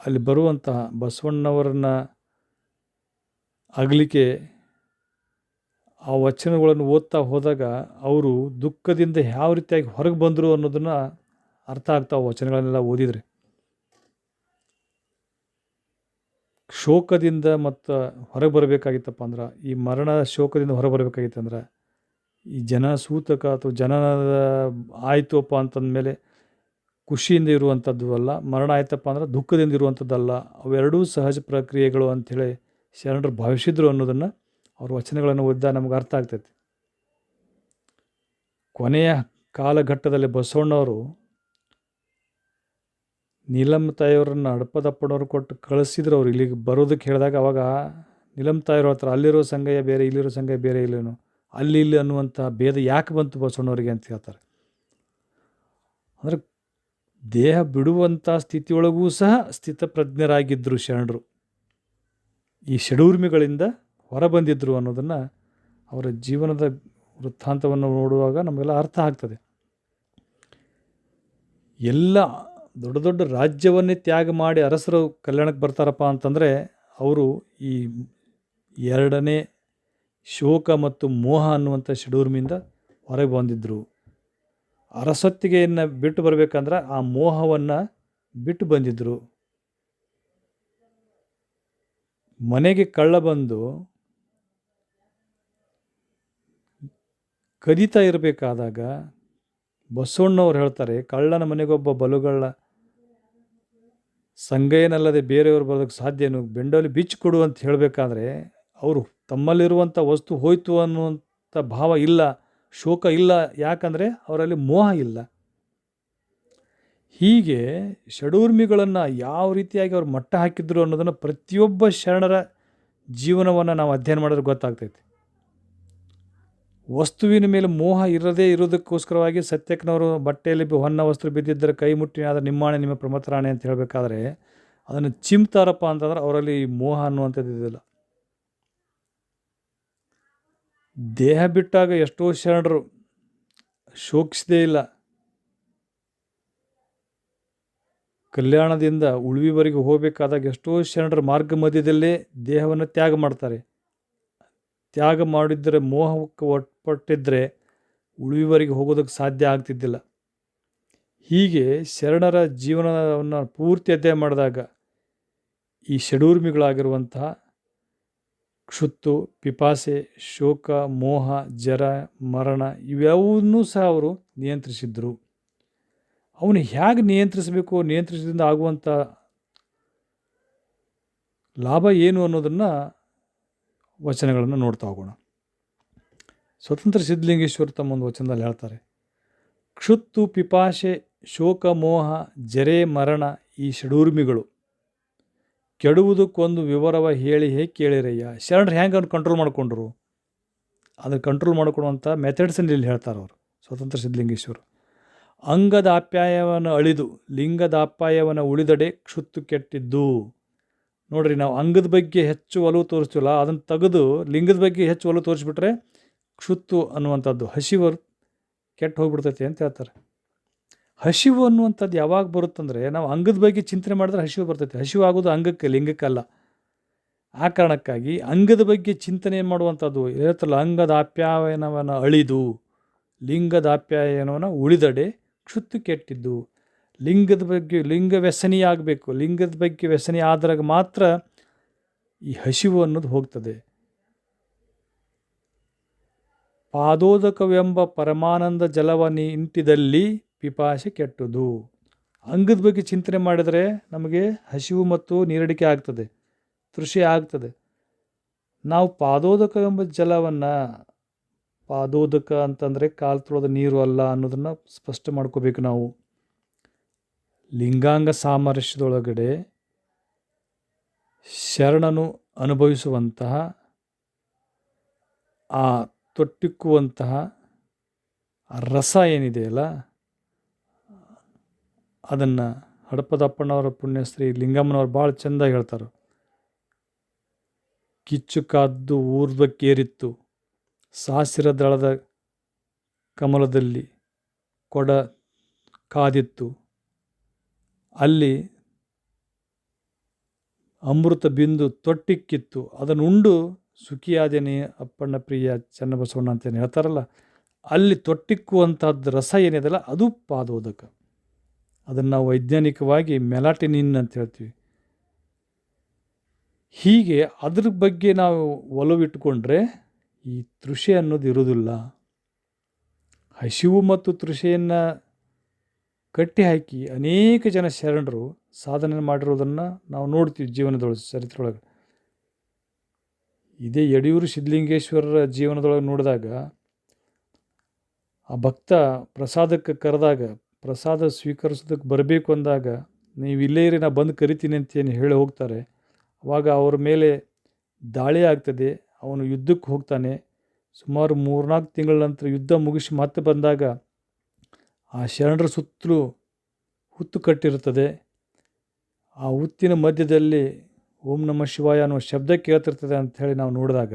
ಅಲ್ಲಿ ಬರುವಂತಹ ಬಸವಣ್ಣವರನ್ನ ಅಗಲಿಕೆ ಆ ವಚನಗಳನ್ನು ಓದ್ತಾ ಹೋದಾಗ ಅವರು ದುಃಖದಿಂದ ಯಾವ ರೀತಿಯಾಗಿ ಹೊರಗೆ ಬಂದರು ಅನ್ನೋದನ್ನು ಅರ್ಥ ಆಗ್ತಾವೆ ವಚನಗಳನ್ನೆಲ್ಲ ಓದಿದರೆ. ಶೋಕದಿಂದ ಮತ್ತು ಹೊರಗೆ ಬರಬೇಕಾಗಿತ್ತಪ್ಪ ಅಂದ್ರೆ, ಈ ಮರಣ ಶೋಕದಿಂದ ಹೊರಗೆ ಬರಬೇಕಾಗಿತ್ತಂದ್ರೆ ಈ ಜನ ಸೂತಕ ಅಥವಾ ಜನನದ ಆಯಿತಪ್ಪ ಅಂತಂದಮೇಲೆ ಖುಷಿಯಿಂದ ಇರುವಂಥದ್ದು ಅಲ್ಲ, ಮರಣ ಆಯ್ತಪ್ಪ ಅಂದ್ರೆ ದುಃಖದಿಂದ ಇರುವಂಥದ್ದಲ್ಲ. ಅವೆರಡೂ ಸಹಜ ಪ್ರಕ್ರಿಯೆಗಳು ಅಂಥೇಳಿ ಶರಣರು ಭಾವಿಸಿದ್ರು ಅನ್ನೋದನ್ನು ಅವ್ರ ವಚನಗಳನ್ನು ಓದಿದಾಗ ನಮಗೆ ಅರ್ಥ ಆಗ್ತೈತಿ. ಕೊನೆಯ ಕಾಲಘಟ್ಟದಲ್ಲಿ ಬಸವಣ್ಣವರು ನೀಲಮ್ಮ ತಾಯಿಯವ್ರನ್ನ ಹಡಪದಪ್ಪನವ್ರು ಕೊಟ್ಟು ಕಳಿಸಿದ್ರು. ಅವ್ರು ಇಲ್ಲಿಗೆ ಬರೋದಕ್ಕೆ ಹೇಳಿದಾಗ ಅವಾಗ ನೀಲಮ್ಮ ತಾಯಿಯವ್ರ ಹತ್ರ ಅಲ್ಲಿರೋ ಸಂಗಯ್ಯ ಬೇರೆ ಇಲ್ಲಿರೋ ಸಂಗಯ್ಯ ಬೇರೆ ಇಲ್ಲೇನು, ಅಲ್ಲಿ ಇಲ್ಲಿ ಅನ್ನುವಂಥ ಭೇದ ಯಾಕೆ ಬಂತು ಬಸವಣ್ಣವರಿಗೆ ಅಂತ ಹೇಳ್ತಾರೆ. ಅಂದರೆ ದೇಹ ಬಿಡುವಂಥ ಸ್ಥಿತಿಯೊಳಗೂ ಸಹ ಸ್ಥಿತಪ್ರಜ್ಞರಾಗಿದ್ದರು ಶರಣರು. ಈ ಷಡೂರ್ಮಿಗಳಿಂದ ಹೊರಬಂದಿದ್ದರು ಅನ್ನೋದನ್ನು ಅವರ ಜೀವನದ ವೃತ್ತಾಂತವನ್ನು ನೋಡುವಾಗ ನಮಗೆಲ್ಲ ಅರ್ಥ ಆಗ್ತದೆ. ಎಲ್ಲ ದೊಡ್ಡ ದೊಡ್ಡ ರಾಜ್ಯವನ್ನೇ ತ್ಯಾಗ ಮಾಡಿ ಅರಸರು ಕಲ್ಯಾಣಕ್ಕೆ ಬರ್ತಾರಪ್ಪ ಅಂತಂದರೆ ಅವರು ಈ 2ನೇ ಶೋಕ ಮತ್ತು ಮೋಹ ಅನ್ನುವಂಥ ಷಡೂರ್ಮಿಯಿಂದ ಹೊರಗೆ ಬಂದಿದ್ದರು. ಅರಸೊತ್ತಿಗೆಯನ್ನು ಬಿಟ್ಟು ಬರಬೇಕಂದ್ರೆ ಆ ಮೋಹವನ್ನು ಬಿಟ್ಟು ಬಂದಿದ್ದರು. ಮನೆಗೆ ಕಳ್ಳ ಬಂದು ಕದೀತಾ ಇರಬೇಕಾದಾಗ ಬಸವಣ್ಣವ್ರು ಹೇಳ್ತಾರೆ, ಕಳ್ಳನ ಮನೆಗೊಬ್ಬ ಬಲುಗಳ್ಳ ಸಂಗಯ್ಯನಲ್ಲದೆ ಬೇರೆಯವರು ಬರೋದಕ್ಕೆ ಸಾಧ್ಯನು, ಬೆಂಡಲ್ಲಿ ಬಿಚ್ಚಿ ಕೊಡು ಅಂತ ಹೇಳಬೇಕಾದ್ರೆ ಅವರು ತಮ್ಮಲ್ಲಿರುವಂಥ ವಸ್ತು ಹೋಯ್ತು ಅನ್ನುವಂಥ ಭಾವ ಇಲ್ಲ, ಶೋಕ ಇಲ್ಲ. ಯಾಕಂದರೆ ಅವರಲ್ಲಿ ಮೋಹ ಇಲ್ಲ. ಹೀಗೆ ಷಡೂರ್ಮಿಗಳನ್ನು ಯಾವ ರೀತಿಯಾಗಿ ಅವ್ರು ಮಟ್ಟ ಹಾಕಿದ್ರು ಅನ್ನೋದನ್ನು ಪ್ರತಿಯೊಬ್ಬ ಶರಣರ ಜೀವನವನ್ನು ನಾವು ಅಧ್ಯಯನ ಮಾಡಿದ್ರೆ ಗೊತ್ತಾಗ್ತೈತಿ. ವಸ್ತುವಿನ ಮೇಲೆ ಮೋಹ ಇರದೇ ಇರೋದಕ್ಕೋಸ್ಕರವಾಗಿ ಸತ್ಯಕ್ಕನವರು ಬಟ್ಟೆಯಲ್ಲಿ ಹೊನ್ನ ವಸ್ತು ಬಿದ್ದಿದ್ದರೆ ಕೈ ಮುಟ್ಟಿ ಆದರೆ ನಿಮ್ಮಾಣೆ ನಿಮ್ಮ ಪ್ರಮಥರಾಣೆ ಅಂತ ಹೇಳಬೇಕಾದ್ರೆ ಅದನ್ನು ಚಿಮ್ತಾರಪ್ಪ ಅಂತಂದ್ರೆ ಅವರಲ್ಲಿ ಮೋಹ ಅನ್ನುವಂಥದ್ದು ಇದಿಲ್ಲ. ದೇಹ ಬಿಟ್ಟಾಗ ಎಷ್ಟೋ ಶರಣರು ಶೋಕಿಸದೇ ಇಲ್ಲ. ಕಲ್ಯಾಣದಿಂದ ಉಳುವಿವರೆಗೆ ಹೋಗಬೇಕಾದಾಗ ಎಷ್ಟೋ ಶರಣರು ಮಾರ್ಗ ಮಧ್ಯದಲ್ಲೇ ದೇಹವನ್ನು ತ್ಯಾಗ ಮಾಡ್ತಾರೆ. ತ್ಯಾಗ ಮಾಡಿದ್ದರೆ ಮೋಹಕ್ಕೆ ಒಟ್ಪಟ್ಟಿದ್ದರೆ ಉಳುವಿವರೆಗೆ ಹೋಗೋದಕ್ಕೆ ಸಾಧ್ಯ ಆಗ್ತಿದ್ದಿಲ್ಲ. ಹೀಗೆ ಶರಣರ ಜೀವನವನ್ನು ಪೂರ್ತಿ ಅಧ್ಯಯನ ಮಾಡಿದಾಗ ಈ ಷಡೂರ್ಮಿಗಳಾಗಿರುವಂತಹ ಕ್ಷುತ್ತು, ಪಿಪಾಸೆ, ಶೋಕ, ಮೋಹ, ಜರ, ಮರಣ ಇವ್ಯಾವನ್ನೂ ಸಹ ಅವರು ನಿಯಂತ್ರಿಸಿದ್ರು. ಅವನು ಹೇಗೆ ನಿಯಂತ್ರಿಸಬೇಕು, ನಿಯಂತ್ರಿಸೋದ್ರಿಂದ ಆಗುವಂಥ ಲಾಭ ಏನು ಅನ್ನೋದನ್ನು ವಚನಗಳನ್ನು ನೋಡ್ತಾ ಹೋಗೋಣ. ಸ್ವತಂತ್ರ ಸಿದ್ಧಲಿಂಗೇಶ್ವರ ತಮ್ಮ ಒಂದು ವಚನದಲ್ಲಿ ಹೇಳ್ತಾರೆ, ಕ್ಷುತ್ತು ಪಿಪಾಶೆ ಶೋಕ ಮೋಹ ಜರೆ ಮರಣ ಈ ಷಡೂರ್ಮಿಗಳು ಕೆಡುವುದಕ್ಕೊಂದು ವಿವರವ ಹೇಳಿ ಹೇಗೆ ಕೇಳಿರಯ್ಯ. ಶರಣರು ಹೆಂಗೆ ಅವ್ನು ಕಂಟ್ರೋಲ್ ಮಾಡಿಕೊಂಡ್ರು, ಅದನ್ನು ಕಂಟ್ರೋಲ್ ಮಾಡಿಕೊಳ್ಳುವಂಥ ಮೆಥಡ್ಸನ್ನು ಇಲ್ಲಿ ಹೇಳ್ತಾರೆ ಅವರು ಸ್ವತಂತ್ರ ಸಿದ್ಧಲಿಂಗೇಶ್ವರು. ಅಂಗದ ಆಪ್ಯಾಯವನ್ನು ಅಳಿದು ಲಿಂಗದ ಆಪ್ಯಾಯವನ್ನು ಉಳಿದಡೆ ಕ್ಷುತ್ತು ಕೆಟ್ಟಿದ್ದು. ನೋಡ್ರಿ, ನಾವು ಅಂಗದ ಬಗ್ಗೆ ಹೆಚ್ಚು ಒಲವು ತೋರಿಸ್ತೀವಲ್ಲ, ಅದನ್ನು ತೆಗೆದು ಲಿಂಗದ ಬಗ್ಗೆ ಹೆಚ್ಚು ಒಲವು ತೋರಿಸ್ಬಿಟ್ರೆ ಕ್ಷುತ್ತು ಅನ್ನುವಂಥದ್ದು ಹಸಿವು ಕೆಟ್ಟು ಹೋಗ್ಬಿಡ್ತೈತಿ ಅಂತ ಹೇಳ್ತಾರೆ. ಹಸಿವು ಅನ್ನುವಂಥದ್ದು ಯಾವಾಗ ಬರುತ್ತಂದರೆ ನಾವು ಅಂಗದ ಬಗ್ಗೆ ಚಿಂತನೆ ಮಾಡಿದ್ರೆ ಹಸಿವು ಬರ್ತೈತಿ. ಹಸಿವು ಆಗೋದು ಅಂಗಕ್ಕೆ, ಲಿಂಗಕ್ಕಲ್ಲ. ಆ ಕಾರಣಕ್ಕಾಗಿ ಅಂಗದ ಬಗ್ಗೆ ಚಿಂತನೆ ಮಾಡುವಂಥದ್ದು ಹೇಳ್ತಲ್ಲ, ಅಂಗದ ಆಪ್ಯಾಯನವನ್ನು ಅಳಿದು ಲಿಂಗದ ಆಪ್ಯಾಯನವನ್ನು ಉಳಿದಡೆ ಕ್ಷುತ್ತು ಕೆಟ್ಟಿದ್ದು. ಲಿಂಗದ ಬಗ್ಗೆ ಲಿಂಗ ವ್ಯಸನಿ ಆಗಬೇಕು. ಲಿಂಗದ ಬಗ್ಗೆ ವ್ಯಸನಿ ಆದಾಗ ಮಾತ್ರ ಈ ಹಸಿವು ಅನ್ನೋದು ಹೋಗ್ತದೆ. ಪಾದೋದಕವೆಂಬ ಪರಮಾನಂದ ಜಲವನ್ನು ಇಂಟಿದಲ್ಲಿ ಪಿಪಾಸೆ ಕೆಟ್ಟುದು. ಅಂಗದ ಬಗ್ಗೆ ಚಿಂತನೆ ಮಾಡಿದರೆ ನಮಗೆ ಹಸಿವು ಮತ್ತು ನೀರಡಿಕೆ ಆಗ್ತದೆ, ತೃಷೆ ಆಗ್ತದೆ. ನಾವು ಪಾದೋದಕವೆಂಬ ಜಲವನ್ನು, ಪಾದೋದಕ ಅಂತಂದರೆ ಕಾಲು ತೊಳೆದ ನೀರು ಅಲ್ಲ ಅನ್ನೋದನ್ನು ಸ್ಪಷ್ಟ ಮಾಡ್ಕೋಬೇಕು ನಾವು. ಲಿಂಗಾಂಗ ಸಾಮರಸ್ಯದೊಳಗಡೆ ಶರಣನು ಅನುಭವಿಸುವಂತಹ ಆ ತೊಟ್ಟಿಕ್ಕುವಂತಹ ರಸ ಏನಿದೆಯಲ್ಲ, ಅದನ್ನು ಹಡಪದಪ್ಪಣ್ಣವರ ಪುಣ್ಯಶ್ರೀ ಲಿಂಗಮ್ಮನವ್ರು ಭಾಳ ಚೆಂದ ಹೇಳ್ತಾರೆ. ಕಿಚ್ಚು ಕಾದ್ದು ಊರ್ಧ್ವಕ್ಕೇರಿತ್ತು ಸಾಸಿರ ದಳದ ಕಮಲದಲ್ಲಿ ಕೊಡ ಕಾದಿತ್ತು, ಅಲ್ಲಿ ಅಮೃತ ಬಿಂದು ತೊಟ್ಟಿಕ್ಕಿತ್ತು, ಅದನ್ನುಂಡು ಸುಖಿಯಾದೇನೆ ಅಪ್ಪಣ್ಣ ಪ್ರಿಯ ಚನ್ನಬಸವಣ್ಣ ಅಂತೇನು ಹೇಳ್ತಾರಲ್ಲ, ಅಲ್ಲಿ ತೊಟ್ಟಿಕ್ಕುವಂಥದ್ದು ರಸ ಏನಿದೆಯಲ್ಲ ಅದು ಪಾದೋದಕ. ಅದನ್ನು ನಾವು ವೈಜ್ಞಾನಿಕವಾಗಿ ಮೆಲಾಟಿನಿನ್ ಅಂತ ಹೇಳ್ತೀವಿ. ಹೀಗೆ ಅದ್ರ ಬಗ್ಗೆ ನಾವು ಒಲವಿಟ್ಟುಕೊಂಡ್ರೆ ಈ ತೃಷೆ ಅನ್ನೋದು ಇರೋದಿಲ್ಲ. ಹಸಿವು ಮತ್ತು ತೃಷೆಯನ್ನು ಕಟ್ಟಿ ಹಾಕಿ ಅನೇಕ ಜನ ಶರಣರು ಸಾಧನೆ ಮಾಡಿರೋದನ್ನು ನಾವು ನೋಡ್ತೀವಿ ಜೀವನದೊಳಗೆ, ಚರಿತ್ರೆಯೊಳಗೆ. ಇದೇ ಯಡಿಯೂರು ಸಿದ್ಧಲಿಂಗೇಶ್ವರರ ಜೀವನದೊಳಗೆ ನೋಡಿದಾಗ ಆ ಭಕ್ತ ಪ್ರಸಾದಕ್ಕೆ ಕರೆದಾಗ, ಪ್ರಸಾದ ಸ್ವೀಕರಿಸೋದಕ್ಕೆ ಬರಬೇಕು ಅಂದಾಗ, ನೀವು ಇಲ್ಲೇ ಇರಿ ನಾ ಬಂದು ಕರಿತೀನಿ ಅಂತೇನು ಹೇಳಿ ಹೋಗ್ತಾರೆ. ಆವಾಗ ಅವ್ರ ಮೇಲೆ ದಾಳಿ ಆಗ್ತದೆ. ಅವನು ಯುದ್ಧಕ್ಕೆ ಹೋಗ್ತಾನೆ. ಸುಮಾರು 3-4 ತಿಂಗಳ ನಂತರ ಯುದ್ಧ ಮುಗಿಸಿ ಮತ್ತೆ ಬಂದಾಗ ಆ ಶರಣರ ಸುತ್ತಲೂ ಹುತ್ತು ಕಟ್ಟಿರುತ್ತದೆ. ಆ ಹುತ್ತಿನ ಮಧ್ಯದಲ್ಲಿ ಓಂ ನಮಃ ಶಿವಾಯ ಅನ್ನೋ ಶಬ್ದ ಕೇಳ್ತಿರ್ತದೆ ಅಂಥೇಳಿ ನಾವು ನೋಡಿದಾಗ,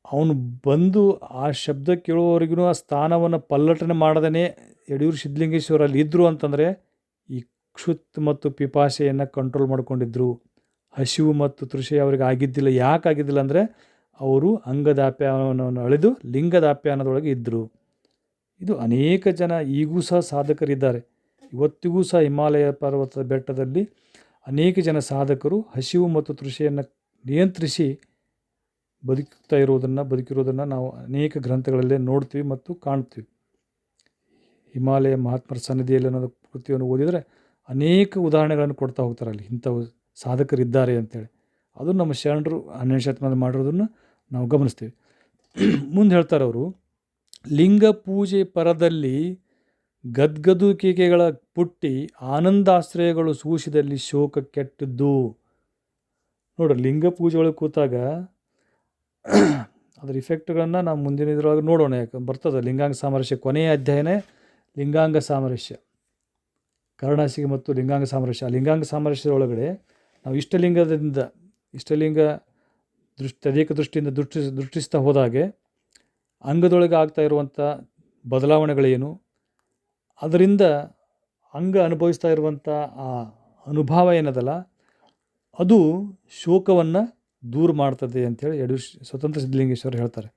ಅವನು ಬಂದು ಆ ಶಬ್ದ ಕೇಳುವವರೆಗೂ ಆ ಸ್ಥಾನವನ್ನು ಪಲ್ಲಟನೆ ಮಾಡದೇ ಯಡಿಯೂರು ಸಿದ್ಧಲಿಂಗೇಶ್ವರಲ್ಲಿ ಇದ್ದರು ಅಂತಂದರೆ ಈ ಕ್ಷುತ್ ಮತ್ತು ಪಿಪಾಸೆಯನ್ನು ಕಂಟ್ರೋಲ್ ಮಾಡ್ಕೊಂಡಿದ್ರು. ಹಸಿವು ಮತ್ತು ತೃಷೆ ಅವರಿಗೆ ಆಗಿದ್ದಿಲ್ಲ. ಯಾಕೆ ಆಗಿದ್ದಿಲ್ಲ ಅಂದರೆ ಅವರು ಅಂಗದ ಆಪ್ಯಾಯನವನ್ನು ಅಳೆದು ಲಿಂಗದ ಆಪ್ಯಾಯನದೊಳಗೆ ಇದ್ದರು. ಇದು ಅನೇಕ ಜನ ಈಗೂ ಸಹ ಸಾಧಕರಿದ್ದಾರೆ. ಇವತ್ತಿಗೂ ಸಹ ಹಿಮಾಲಯ ಪರ್ವತದ ಬೆಟ್ಟದಲ್ಲಿ ಅನೇಕ ಜನ ಸಾಧಕರು ಹಸಿವು ಮತ್ತು ತೃಷೆಯನ್ನು ನಿಯಂತ್ರಿಸಿ ಬದುಕಿರೋದನ್ನು ನಾವು ಅನೇಕ ಗ್ರಂಥಗಳಲ್ಲೇ ನೋಡ್ತೀವಿ ಮತ್ತು ಕಾಣ್ತೀವಿ. ಹಿಮಾಲಯ ಮಹಾತ್ಮರ ಸನ್ನಿಧಿಯಲ್ಲಿ ಅನ್ನೋದು ಕೃತಿಯನ್ನು ಓದಿದರೆ ಅನೇಕ ಉದಾಹರಣೆಗಳನ್ನು ಕೊಡ್ತಾ ಹೋಗ್ತಾರೆ. ಅಲ್ಲಿ ಇಂಥವು ಸಾಧಕರಿದ್ದಾರೆ ಅಂತೇಳಿ. ಅದು ನಮ್ಮ ಶರಣರು 12ನೇ ಶತಮಾನದಲ್ಲಿ ಮಾಡಿರೋದನ್ನು ನಾವು ಗಮನಿಸ್ತೀವಿ. ಮುಂದೆ ಹೇಳ್ತಾರೆ ಅವರು, ಲಿಂಗ ಪೂಜೆ ಪರದಲ್ಲಿ ಗದ್ಗದುಕಿಕೆಗಳ ಪುಟ್ಟಿ ಆನಂದಾಶ್ರಯಗಳು ಸೂಸಿದಲ್ಲಿ ಶೋಕ ಕೆಟ್ಟದ್ದು. ನೋಡ್ರಿ, ಲಿಂಗ ಪೂಜೆ ಒಳಗೆ ಕೂತಾಗ ಅದರ ಇಫೆಕ್ಟ್ಗಳನ್ನು ನಾವು ಮುಂದಿನ ಇದರೊಳಗೆ ನೋಡೋಣ. ಯಾಕೆ ಬರ್ತದೆ ಲಿಂಗಾಂಗ ಸಾಮರಸ್ಯ, ಕೊನೆಯ ಅಧ್ಯಾಯನೇ ಲಿಂಗಾಂಗ ಸಾಮರಸ್ಯ, ಕರ್ಣಾಸಿಗೆ ಮತ್ತು ಲಿಂಗಾಂಗ ಸಾಮರಸ್ಯ. ಆ ಲಿಂಗಾಂಗ ಸಾಮರಸ್ಯದ ಒಳಗಡೆ ನಾವು ಇಷ್ಟಲಿಂಗ ತದೇಕ ದೃಷ್ಟಿಯಿಂದ ದೃಷ್ಟಿಸ್ತಾ ಹೋದಾಗೆ ಅಂಗದೊಳಗೆ ಆಗ್ತಾ ಇರುವಂಥ ಬದಲಾವಣೆಗಳೇನು, ಅದರಿಂದ ಅಂಗ ಅನುಭವಿಸ್ತಾ ಇರುವಂಥ ಆ ಅನುಭವ ಏನದಲ್ಲ ಅದು ಶೋಕವನ್ನು ದೂರ ಮಾಡ್ತದೆ ಅಂಥೇಳಿ ಸ್ವತಂತ್ರ ಸಿದ್ಧಲಿಂಗೇಶ್ವರ ಹೇಳ್ತಾರೆ.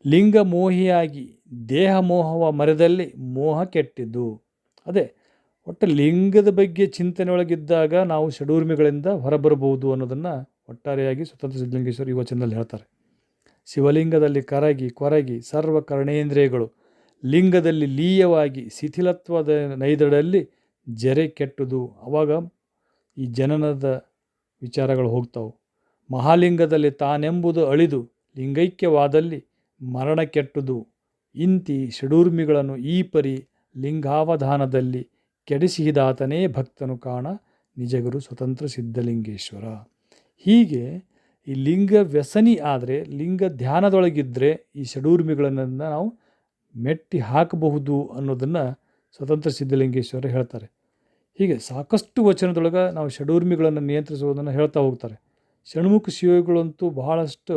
ಲಿಂಗ ಮೋಹಿಯಾಗಿ ದೇಹ ಮೋಹವ ಮರೆದಲ್ಲಿ ಮೋಹ ಕೆಟ್ಟಿದ್ದು. ಅದೇ ಒಟ್ಟು ಲಿಂಗದ ಬಗ್ಗೆ ಚಿಂತನೆಯೊಳಗಿದ್ದಾಗ ನಾವು ಷಡೂರ್ಮಿಗಳಿಂದ ಹೊರಬರಬಹುದು ಅನ್ನೋದನ್ನು ಒಟ್ಟಾರೆಯಾಗಿ ಸ್ವತಂತ್ರ ಸಿದ್ಧಲಿಂಗೇಶ್ವರ ಈ ವಚನದಲ್ಲಿ ಹೇಳ್ತಾರೆ. ಶಿವಲಿಂಗದಲ್ಲಿ ಕೊರಗಿ ಸರ್ವ ಕರ್ಣೇಂದ್ರಿಯಗಳು ಲಿಂಗದಲ್ಲಿ ಲೀಯವಾಗಿ ಶಿಥಿಲತ್ವದ ನೈದಡಲ್ಲಿ ಜರೆ ಕೆಟ್ಟುದು. ಆವಾಗ ಈ ಜನನದ ವಿಚಾರಗಳು ಹೋಗ್ತಾವೆ. ಮಹಾಲಿಂಗದಲ್ಲಿ ತಾನೆಂಬುದು ಅಳಿದು ಲಿಂಗೈಕ್ಯವಾದಲ್ಲಿ ಮರಣ ಕೆಟ್ಟುದು. ಇಂತಿ ಷಡೂರ್ಮಿಗಳನ್ನು ಈ ಪರಿ ಲಿಂಗಾವಧಾನದಲ್ಲಿ ಕೆಡಿಸಿದಾತನೇ ಭಕ್ತನು ಕಾಣ ನಿಜಗುರು ಸ್ವತಂತ್ರ ಸಿದ್ಧಲಿಂಗೇಶ್ವರ. ಹೀಗೆ ಈ ಲಿಂಗ ವ್ಯಸನಿ ಆದರೆ, ಲಿಂಗ ಧ್ಯಾನದೊಳಗಿದ್ದರೆ ಈ ಷಡೂರ್ಮಿಗಳನ್ನು ನಾವು ಮೆಟ್ಟಿ ಹಾಕಬಹುದು ಅನ್ನೋದನ್ನು ಸ್ವತಂತ್ರ ಸಿದ್ಧಲಿಂಗೇಶ್ವರ ಹೇಳ್ತಾರೆ. ಹೀಗೆ ಸಾಕಷ್ಟು ವಚನದೊಳಗೆ ನಾವು ಷಡೂರ್ಮಿಗಳನ್ನು ನಿಯಂತ್ರಿಸುವುದನ್ನು ಹೇಳ್ತಾ ಹೋಗ್ತಾರೆ. ಷಣ್ಮುಖ ಶಿವಗಳಂತೂ ಬಹಳಷ್ಟು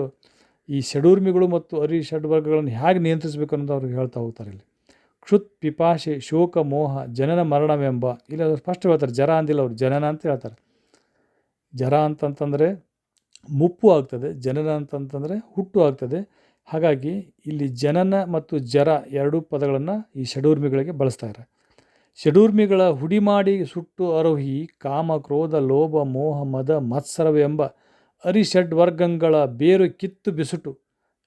ಈ ಷಡೂರ್ಮಿಗಳು ಮತ್ತು ಅರಿ ಷಡ್ವರ್ಗಗಳನ್ನು ಹೇಗೆ ನಿಯಂತ್ರಿಸಬೇಕು ಅನ್ನೋದು ಅವ್ರಿಗೆ ಹೇಳ್ತಾ ಹೋಗ್ತಾರೆ. ಇಲ್ಲಿ ಕ್ಷುತ್ ಪಿಪಾಶೆ ಶೋಕ ಮೋಹ ಜನನ ಮರಣವೆಂಬ, ಇಲ್ಲಿ ಅವರು ಸ್ಪಷ್ಟ ಹೇಳ್ತಾರೆ. ಜರ ಅಂದಿಲ್ಲ ಅವರು, ಜನನ ಅಂತ ಹೇಳ್ತಾರೆ. ಜರ ಅಂತಂತಂದರೆ ಮುಪ್ಪು ಆಗ್ತದೆ, ಜನನ ಅಂತಂತಂದರೆ ಹುಟ್ಟು ಆಗ್ತದೆ. ಹಾಗಾಗಿ ಇಲ್ಲಿ ಜನನ ಮತ್ತು ಜರ ಎರಡೂ ಪದಗಳನ್ನು ಈ ಷಡೂರ್ಮಿಗಳಿಗೆ ಬಳಸ್ತಾರೆ. ಷಡೂರ್ಮಿಗಳ ಹುಡಿ ಮಾಡಿ ಸುಟ್ಟು ಅರೋಹಿ ಕಾಮ ಕ್ರೋಧ ಲೋಭ ಮೋಹ ಮದ ಮತ್ಸರವೆಂಬ ಅರಿಷಡ್ವರ್ಗಗಳ ಬೇರು ಕಿತ್ತು ಬಿಸುಟು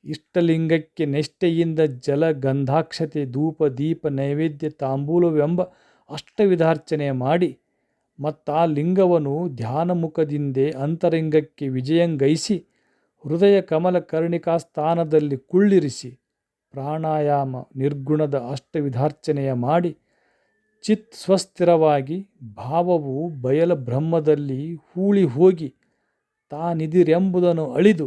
ಇಷ್ಟಲಿಂಗಕ್ಕೆ ನೆಷ್ಟೆಯಿಂದ ಜಲ ಗಂಧಾಕ್ಷತೆ ಧೂಪ ದೀಪ ನೈವೇದ್ಯ ತಾಂಬೂಲವೆಂಬ ಅಷ್ಟವಿಧಾರ್ಚನೆ ಮಾಡಿ ಮತ್ತಾ ಲಿಂಗವನ್ನು ಧ್ಯಾನಮುಖದಿಂದೇ ಅಂತರಂಗಕ್ಕೆ ವಿಜಯಂಗೈಸಿ ಹೃದಯ ಕಮಲ ಕರ್ಣಿಕಾ ಸ್ಥಾನದಲ್ಲಿ ಕುಳ್ಳಿರಿಸಿ ಪ್ರಾಣಾಯಾಮ ನಿರ್ಗುಣದ ಅಷ್ಟವಿಧಾರ್ಚನೆಯ ಮಾಡಿ ಚಿತ್ ಸ್ವಸ್ಥಿರವಾಗಿ ಭಾವವು ಬಯಲ ಬ್ರಹ್ಮದಲ್ಲಿ ಹೂಳಿ ಹೋಗಿ ತಾನಿದಿರೆಂಬುದನ್ನು ಅಳಿದು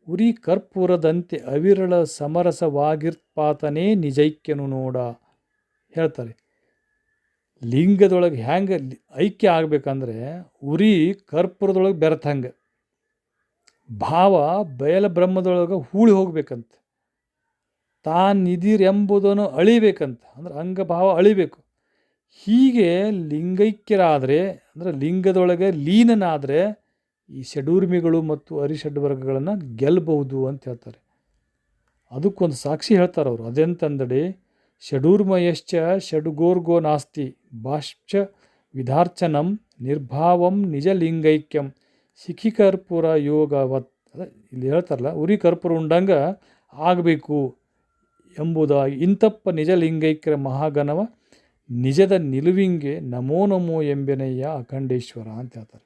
ಉರಿ ಕರ್ಪೂರದಂತೆ ಅವಿರಳ ಸಮರಸವಾಗಿರ್ಪಾತನೇ ನಿಜೈಕ್ಯನು ನೋಡ ಹೇಳ್ತಾರೆ. ಲಿಂಗದೊಳಗೆ ಹೆಂಗೆ ಐಕ್ಯ ಆಗ್ಬೇಕಂದ್ರೆ ಉರಿ ಕರ್ಪೂರದೊಳಗೆ ಬೆರೆತಂಗೆ, ಭಾವ ಬಯಲ ಬ್ರಹ್ಮದೊಳಗೆ ಹೂಳಿ ಹೋಗ್ಬೇಕಂತ, ತಾನಿದಿರೆಂಬುದನ್ನು ಅಳಿಬೇಕಂತ, ಅಂದ್ರೆ ಅಂಗಭಾವ ಅಳಿಬೇಕು. ಹೀಗೆ ಲಿಂಗೈಕ್ಯರಾದರೆ, ಅಂದರೆ ಲಿಂಗದೊಳಗೆ ಲೀನನಾದರೆ ಈ ಷಡೂರ್ಮಿಗಳು ಮತ್ತು ಅರಿಷಡ್ವರ್ಗಗಳನ್ನು ಗೆಲ್ಲಬಹುದು ಅಂತ ಹೇಳ್ತಾರೆ. ಅದಕ್ಕೊಂದು ಸಾಕ್ಷಿ ಹೇಳ್ತಾರೆ ಅವರು. ಅದೆಂತಂದಡೆ ಷಡೂರ್ಮಯಶ್ಚ ಷಡ್ಗೋರ್ಗೋ ನಾಸ್ತಿ ಬಾಶ್ಚ ವಿಧಾರ್ಚನಂ ನಿರ್ಭಾವಂ ನಿಜ ಲಿಂಗೈಕ್ಯಂ ಶಿಖಿ ಕರ್ಪೂರ ಯೋಗವತ್. ಇಲ್ಲಿ ಹೇಳ್ತಾರಲ್ಲ, ಉರಿ ಕರ್ಪೂರ ಉಂಡಂಗ ಆಗಬೇಕು ಎಂಬುದಾಗಿ ಇಂತಪ್ಪ ನಿಜ ಲಿಂಗೈಕ್ಯರ ಮಹಾಗಣವ ನಿಜದ ನಿಲುವಿಂಗೆ ನಮೋ ನಮೋ ಎಂಬೆನಯ್ಯ ಅಖಂಡೇಶ್ವರ ಅಂತ ಹೇಳ್ತಾರೆ.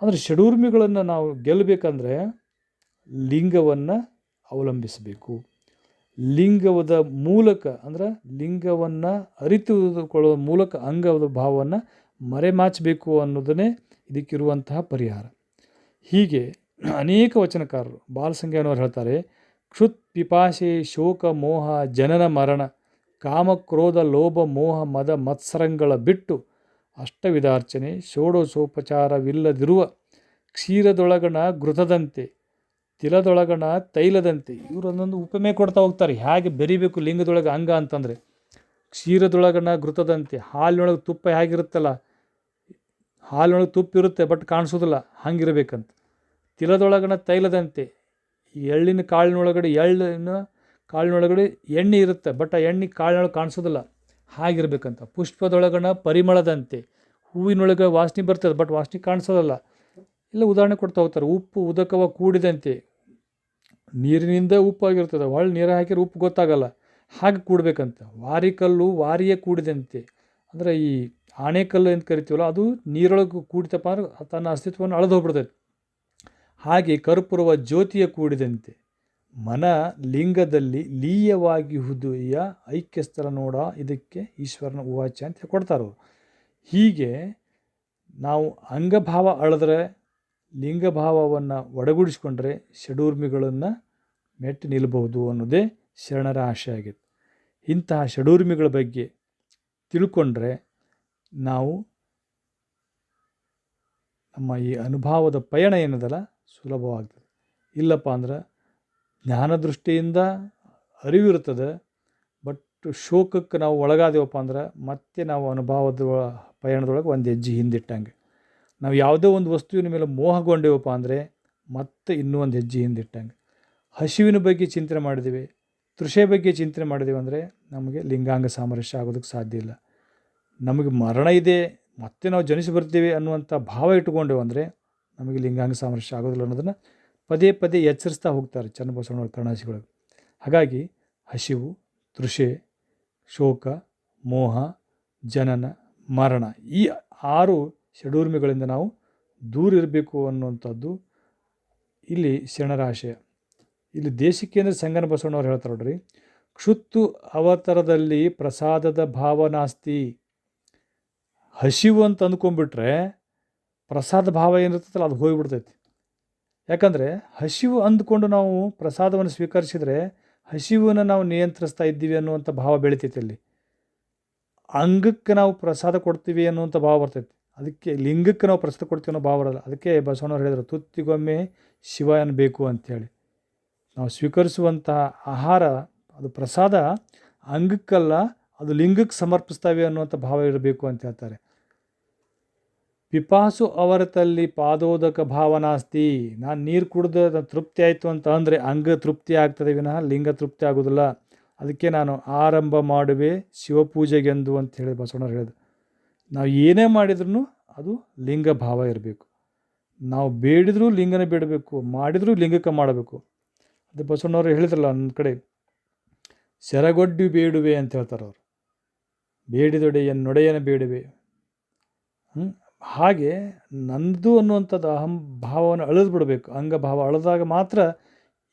ಅಂದರೆ ಷಡೂರ್ಮಿಗಳನ್ನು ನಾವು ಗೆಲ್ಲಬೇಕಂದ್ರೆ ಲಿಂಗವನ್ನು ಅವಲಂಬಿಸಬೇಕು. ಲಿಂಗದ ಮೂಲಕ, ಅಂದರೆ ಲಿಂಗವನ್ನು ಅರಿತುಕೊಳ್ಳುವ ಮೂಲಕ ಅಂಗದ ಭಾವವನ್ನು ಮರೆಮಾಚಬೇಕು ಅನ್ನೋದನ್ನೇ ಇದಕ್ಕಿರುವಂತಹ ಪರಿಹಾರ. ಹೀಗೆ ಅನೇಕ ವಚನಕಾರರು, ಬಾಲಸಂಖ್ಯಾನವರು ಹೇಳ್ತಾರೆ, ಕ್ಷುತ್ ಪಿಪಾಶೆ ಶೋಕ ಮೋಹ ಜನನ ಮರಣ ಕಾಮಕ್ರೋಧ ಲೋಭ ಮೋಹ ಮದ ಮತ್ಸರಂಗಳ ಬಿಟ್ಟು ಅಷ್ಟವಿಧಾರ್ಚನೆ ಷೋಡಶೋಪಚಾರವಿಲ್ಲದಿರುವ ಕ್ಷೀರದೊಳಗಣ ಘೃತದಂತೆ ತಿಲದೊಳಗಣ ತೈಲದಂತೆ. ಇವರು ಒಂದೊಂದು ಉಪಮೆ ಕೊಡ್ತಾ ಹೋಗ್ತಾರೆ, ಹೇಗೆ ಬೆರಿಬೇಕು ಲಿಂಗದೊಳಗೆ ಅಂಗ ಅಂತಂದರೆ. ಕ್ಷೀರದೊಳಗಣ ಘೃತದಂತೆ, ಹಾಲಿನೊಳಗೆ ತುಪ್ಪ ಹೇಗಿರುತ್ತಲ್ಲ, ಹಾಲಿನೊಳಗೆ ತುಪ್ಪ ಇರುತ್ತೆ ಬಟ್ ಕಾಣಿಸೋದಿಲ್ಲ, ಹಂಗಿರ್ಬೇಕಂತ. ತಿಲದೊಳಗಣ ತೈಲದಂತೆ, ಈ ಎಳ್ಳಿನ ಕಾಳಿನೊಳಗಡೆ ಎಣ್ಣೆ ಇರುತ್ತೆ ಬಟ್ ಆ ಎಣ್ಣೆ ಕಾಳಿನೊಳಗೆ ಕಾಣಿಸೋದಿಲ್ಲ, ಹಾಗಿರ್ಬೇಕಂತ. ಪುಷ್ಪದೊಳಗಣ ಪರಿಮಳದಂತೆ, ಹೂವಿನೊಳಗೆ ವಾಸನೆ ಬರ್ತದೆ ಬಟ್ ವಾಸನೆ ಕಾಣಿಸೋದಲ್ಲ. ಇಲ್ಲ ಉದಾಹರಣೆ ಕೊಡ್ತಾ ಹೋಗ್ತಾರೆ. ಉಪ್ಪು ಉದಕವ ಕೂಡಿದಂತೆ, ನೀರಿನಿಂದ ಉಪ್ಪಾಗಿರ್ತದೆ, ಹೊಳ್ಳಿ ನೀರು ಹಾಕಿದ್ರೆ ಉಪ್ಪು ಗೊತ್ತಾಗಲ್ಲ, ಹಾಗೆ ಕೂಡಬೇಕಂತ. ವಾರಿಕಲ್ಲು ವಾರಿಯೇ ಕೂಡಿದಂತೆ, ಅಂದರೆ ಈ ಆಣೆಕಲ್ಲು ಅಂತ ಕರಿತೀವಲ್ಲ, ಅದು ನೀರೊಳಗೆ ಕೂಡಿತಪ್ಪ ಅಂದ್ರೆ ತನ್ನ ಅಸ್ತಿತ್ವವನ್ನು ಅಳೆದು ಹೋಗ್ಬಿಡ್ತೈತೆ. ಹಾಗೆ ಕರ್ಪೂರವ ಜ್ಯೋತಿಯ ಕೂಡಿದಂತೆ ಮನ ಲಿಂಗದಲ್ಲಿ ಲೀಯವಾಗಿಹುದೆಯ ಐಕ್ಯಸ್ಥಲ ನೋಡ ಇದಕ್ಕೆ ಈಶ್ವರನ ಉವಾಚ ಅಂತ ಕೊಡ್ತಾರೆ ಅವರು. ಹೀಗೆ ನಾವು ಅಂಗಭಾವ ಅಳೆದ್ರೆ, ಲಿಂಗಭಾವವನ್ನು ಒಡಗೂಡಿಸ್ಕೊಂಡ್ರೆ ಷಡೂರ್ಮಿಗಳನ್ನು ಮೆಟ್ಟಿ ನಿಲ್ಲಬಹುದು ಅನ್ನೋದೇ ಶರಣರ ಆಶಯ ಆಗಿತ್ತು. ಇಂತಹ ಷಡೂರ್ಮಿಗಳ ಬಗ್ಗೆ ತಿಳ್ಕೊಂಡ್ರೆ ನಾವು ನಮ್ಮ ಈ ಅನುಭವದ ಪಯಣ ಏನದಲ್ಲ ಸುಲಭವಾಗ್ತದೆ. ಇಲ್ಲಪ್ಪ ಅಂದ್ರೆ ಜ್ಞಾನ ದೃಷ್ಟಿಯಿಂದ ಅರಿವಿರುತ್ತದೆ, ಬಟ್ ಶೋಕಕ್ಕೆ ನಾವು ಒಳಗಾದೇವಪ್ಪ ಅಂದ್ರೆ ಮತ್ತೆ ನಾವು ಅನುಭವದ ಪಯಣದೊಳಗೆ ಒಂದು ಹೆಜ್ಜೆ ಹಿಂದಿಟ್ಟಂಗೆ. ನಾವು ಯಾವುದೋ ಒಂದು ವಸ್ತುವಿನ ಮೇಲೆ ಮೋಹಗೊಂಡೇವಪ್ಪ ಅಂದರೆ ಮತ್ತೆ ಇನ್ನೂ ಒಂದು ಹೆಜ್ಜೆ ಹಿಂದಿಟ್ಟಂಗೆ. ಹಸಿವಿನ ಬಗ್ಗೆ ಚಿಂತನೆ ಮಾಡಿದ್ದೀವಿ, ತೃಷೆ ಬಗ್ಗೆ ಚಿಂತನೆ ಮಾಡಿದ್ದೀವಿ ಅಂದರೆ ನಮಗೆ ಲಿಂಗಾಂಗ ಸಾಮರಸ್ಯ ಆಗೋದಕ್ಕೆ ಸಾಧ್ಯ ಇಲ್ಲ. ನಮಗೆ ಮರಣ ಇದೆ, ಮತ್ತೆ ನಾವು ಜನಿಸಿ ಬರ್ತೀವಿ ಅನ್ನುವಂಥ ಭಾವ ಇಟ್ಕೊಂಡೇವು ಅಂದರೆ ನಮಗೆ ಲಿಂಗಾಂಗ ಸಾಮರಸ್ಯ ಆಗೋದಿಲ್ಲ ಅನ್ನೋದನ್ನು ಪದೇ ಪದೇ ಎಚ್ಚರಿಸ್ತಾ ಹೋಗ್ತಾರೆ ಚನ್ನಬಸವಣ್ಣವ್ರ ಕರುಣಾಸಿಗಳು. ಹಾಗಾಗಿ ಹಸಿವು, ತೃಷೆ, ಶೋಕ, ಮೋಹ, ಜನನ, ಮರಣ. ಈ 6 ಷಡೂರ್ಮಿಗಳಿಂದ ನಾವು ದೂರ ಇರಬೇಕು ಅನ್ನುವಂಥದ್ದು ಇಲ್ಲಿ ಶರಣರ ಆಶಯ. ಇಲ್ಲಿ ದೇಶಿಕೇಂದ್ರ ಸಂಗನ ಬಸವಣ್ಣವ್ರು ಹೇಳ್ತಾರೆ ನೋಡ್ರಿ, ಕ್ಷುತ್ತು ಅವತಾರದಲ್ಲಿ ಪ್ರಸಾದದ ಭಾವ ನಾಸ್ತಿ. ಹಸಿವು ಅಂತ ಅಂದ್ಕೊಂಡ್ಬಿಟ್ರೆ ಪ್ರಸಾದ ಭಾವ ಏನಿರ್ತೈತಲ್ಲ ಅದು ಹೋಗಿಬಿಡ್ತೈತಿ. ಯಾಕಂದರೆ ಹಸಿವು ಅಂದ್ಕೊಂಡು ನಾವು ಪ್ರಸಾದವನ್ನು ಸ್ವೀಕರಿಸಿದರೆ ಹಸಿವನ್ನು ನಾವು ನಿಯಂತ್ರಿಸ್ತಾ ಇದ್ದೀವಿ ಅನ್ನುವಂಥ ಭಾವ ಬೆಳಿತೈತಿ. ಅಲ್ಲಿ ಅಂಗಕ್ಕೆ ನಾವು ಪ್ರಸಾದ ಕೊಡ್ತೀವಿ ಅನ್ನುವಂಥ ಭಾವ ಬರ್ತೈತಿ. ಅದಕ್ಕೆ ಲಿಂಗಕ್ಕೆ ನಾವು ಪ್ರಸಾದ ಕೊಡ್ತೀವಿ ಅನ್ನೋ ಭಾವ ಬರಲ್ಲ. ಅದಕ್ಕೆ ಬಸವಣ್ಣವ್ರು ಹೇಳಿದರು, ತುತ್ತಿಗೊಮ್ಮೆ ಶಿವ ಅನ್ನಬೇಕು ಅಂಥೇಳಿ. ನಾವು ಸ್ವೀಕರಿಸುವಂತಹ ಆಹಾರ ಅದು ಪ್ರಸಾದ ಅಂಗಕ್ಕಲ್ಲ, ಅದು ಲಿಂಗಕ್ಕೆ ಸಮರ್ಪಿಸ್ತಾವೆ ಅನ್ನುವಂಥ ಭಾವ ಇರಬೇಕು ಅಂತ ಹೇಳ್ತಾರೆ. ಪಿಪಾಸು ಅವರತಲ್ಲಿ ಪಾದೋದಕ ಭಾವನಾಸ್ತಿ. ನಾನು ನೀರು ಕುಡ್ದು ತೃಪ್ತಿ ಆಯಿತು ಅಂತ ಅಂದರೆ ಅಂಗ ತೃಪ್ತಿ ಆಗ್ತದೆ ವಿನಃ ಲಿಂಗ ತೃಪ್ತಿ ಆಗೋದಿಲ್ಲ. ಅದಕ್ಕೆ ನಾನು ಆರಂಭ ಮಾಡುವೆ ಶಿವಪೂಜೆಗೆಂದು ಅಂತ ಹೇಳಿ ಬಸವಣ್ಣವ್ರು ಹೇಳಿದ್ರು. ನಾವು ಏನೇ ಮಾಡಿದ್ರೂ ಅದು ಲಿಂಗ ಭಾವ ಇರಬೇಕು. ನಾವು ಬೇಡಿದರೂ ಲಿಂಗನ ಬೇಡಬೇಕು, ಮಾಡಿದರೂ ಲಿಂಗಕ್ಕೆ ಮಾಡಬೇಕು. ಅದು ಬಸವಣ್ಣವ್ರು ಹೇಳಿದ್ರಲ್ಲ ನನ್ನ ಕಡೆ, ಸೆರಗೊಡ್ಡಿ ಬೇಡುವೆ ಅಂತ ಹೇಳ್ತಾರೆ ಅವರು. ಬೇಡಿದೊಡೆಯ ನೊಡೆಯನ ಬೇಡುವೆ. ಹಾಗೆ ನಂದು ಅನ್ನುವಂಥದ್ದು ಅಹಂ ಭಾವವನ್ನು ಅಳೆದು ಬಿಡಬೇಕು. ಅಂಗಭಾವ ಅಳೆದಾಗ ಮಾತ್ರ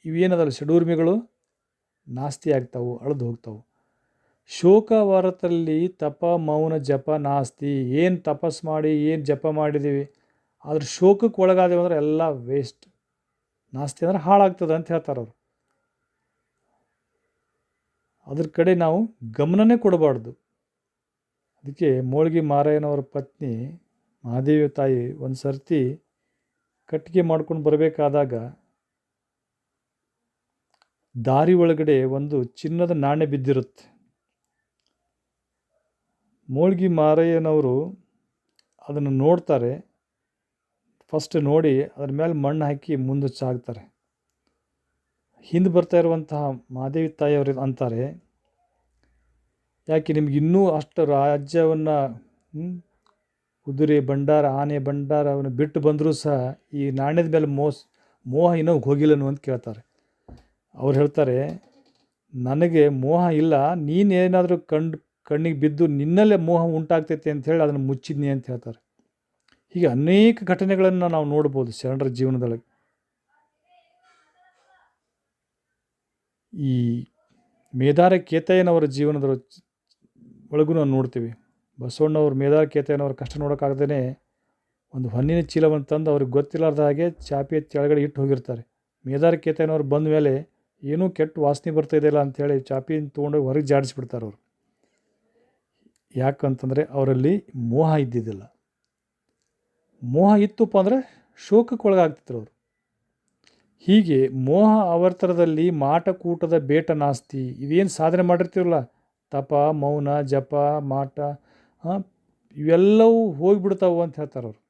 ಇವೇನದಲ್ಲ ಷಡೂರ್ಮಿಗಳು ನಾಸ್ತಿ ಆಗ್ತಾವು, ಅಳೆದು ಹೋಗ್ತಾವು. ಶೋಕ ವಾರದಲ್ಲಿ ತಪ ಮೌನ ಜಪ ನಾಸ್ತಿ. ಏನು ತಪಸ್ ಮಾಡಿ ಏನು ಜಪ ಮಾಡಿದ್ದೀವಿ ಆದ್ರೆ ಶೋಕಕ್ಕೆ ಒಳಗಾದೇವು ಅಂದ್ರೆ ಎಲ್ಲ ವೇಸ್ಟ್. ನಾಸ್ತಿ ಅಂದ್ರೆ ಹಾಳಾಗ್ತದೆ ಅಂತ ಹೇಳ್ತಾರೆ ಅವರು. ಅದ್ರ ಕಡೆ ನಾವು ಗಮನನೇ ಕೊಡಬಾರ್ದು. ಅದಕ್ಕೆ ಮೋಳ್ಗಿ ಮಾರಯ್ಯನವರ ಪತ್ನಿ ಮಹಾದೇವಿ ತಾಯಿ ಒಂದು ಸರ್ತಿ ಕಟ್ಟಿಗೆ ಮಾಡ್ಕೊಂಡು ಬರಬೇಕಾದಾಗ ದಾರಿ ಒಳಗಡೆ ಒಂದು ಚಿನ್ನದ ನಾಣ್ಯ ಬಿದ್ದಿರುತ್ತೆ. ಮೋಳ್ಗಿ ಮಾರಯ್ಯನವರು ಅದನ್ನು ನೋಡ್ತಾರೆ. ಫಸ್ಟ್ ನೋಡಿ ಅದ್ರ ಮೇಲೆ ಮಣ್ಣು ಹಾಕಿ ಮುಂದೆ ಸಾಗ್ತಾರೆ. ಹಿಂದೆ ಬರ್ತಾ ಇರುವಂತಹ ಮಹಾದೇವಿ ತಾಯಿಯವರು ಅಂತಾರೆ, ಯಾಕೆ ನಿಮ್ಗೆ ಇನ್ನೂ ಅಷ್ಟು ರಾಜ್ಯವನ್ನು ಕುದುರೆ ಭಂಡಾರ ಆನೆ ಭಂಡಾರವನ್ನು ಬಿಟ್ಟು ಬಂದರೂ ಸಹ ಈ ನಾಣ್ಯದ ಮೇಲೆ ಮೋಹ ಇನ್ನೂ ಹೋಗಿಲ್ಲನು ಅಂತ ಕೇಳ್ತಾರೆ. ಅವ್ರು ಹೇಳ್ತಾರೆ, ನನಗೆ ಮೋಹ ಇಲ್ಲ, ನೀನೇನಾದರೂ ಕಣ್ಣಿಗೆ ಬಿದ್ದು ನಿನ್ನಲ್ಲೇ ಮೋಹ ಉಂಟಾಗ್ತೈತೆ ಅಂತ ಹೇಳಿ ಅದನ್ನು ಮುಚ್ಚಿದ್ನಿ ಅಂತ ಹೇಳ್ತಾರೆ. ಹೀಗೆ ಅನೇಕ ಘಟನೆಗಳನ್ನು ನಾವು ನೋಡ್ಬೋದು ಶರಣರ ಜೀವನದೊಳಗೆ. ಈ ಮೇದಾರ ಕೇತಯ್ಯನವರ ಜೀವನದ ಒಳಗೂ ನಾವು ನೋಡ್ತೀವಿ. ಬಸವಣ್ಣವ್ರು ಮೇದಾರ ಕೇತಯ್ಯನವ್ರ ಕಷ್ಟ ನೋಡೋಕ್ಕಾಗ್ದೇ ಒಂದು ಹೊನ್ನಿನ ಚೀಲವನ್ನು ತಂದು ಅವ್ರಿಗೆ ಗೊತ್ತಿಲ್ಲಾರ್ದ ಹಾಗೆ ಚಾಪೆ ಕೆಳಗಡೆ ಇಟ್ಟು ಹೋಗಿರ್ತಾರೆ. ಮೇದಾರ ಕೇತಯ್ಯನವ್ರು ಬಂದ ಮೇಲೆ ಏನೂ ಕೆಟ್ಟ ವಾಸನೆ ಬರ್ತಾಯಿದೆಯಲ್ಲ ಅಂಥೇಳಿ ಚಾಪಿನ ತೊಗೊಂಡೋಗಿ ಹೊರಗೆ ಜಾಡಿಸ್ಬಿಡ್ತಾರೆ ಅವರು. ಯಾಕಂತಂದರೆ ಅವರಲ್ಲಿ ಮೋಹ ಇದ್ದಿದ್ದಿಲ್ಲ. ಮೋಹ ಇತ್ತಪ್ಪ ಅಂದರೆ ಶೋಕಕ್ಕೆ ಒಳಗಾಗ್ತಿದ್ರು ಅವರು. ಹೀಗೆ ಮೋಹ ಆವರ್ತನದಲ್ಲಿ ಮಾಟಕೂಟದ ಬೇಟ ನಾಸ್ತಿ. ಇವೇನು ಸಾಧನೆ ಮಾಡಿರ್ತೀವಲ್ಲ, ತಪ ಮೌನ ಜಪ ಮಾಟ ಇವೆಲ್ಲವೂ ಹೋಗಿಬಿಡ್ತಾವು ಅಂತ ಹೇಳ್ತಾರೆ ಅವರು.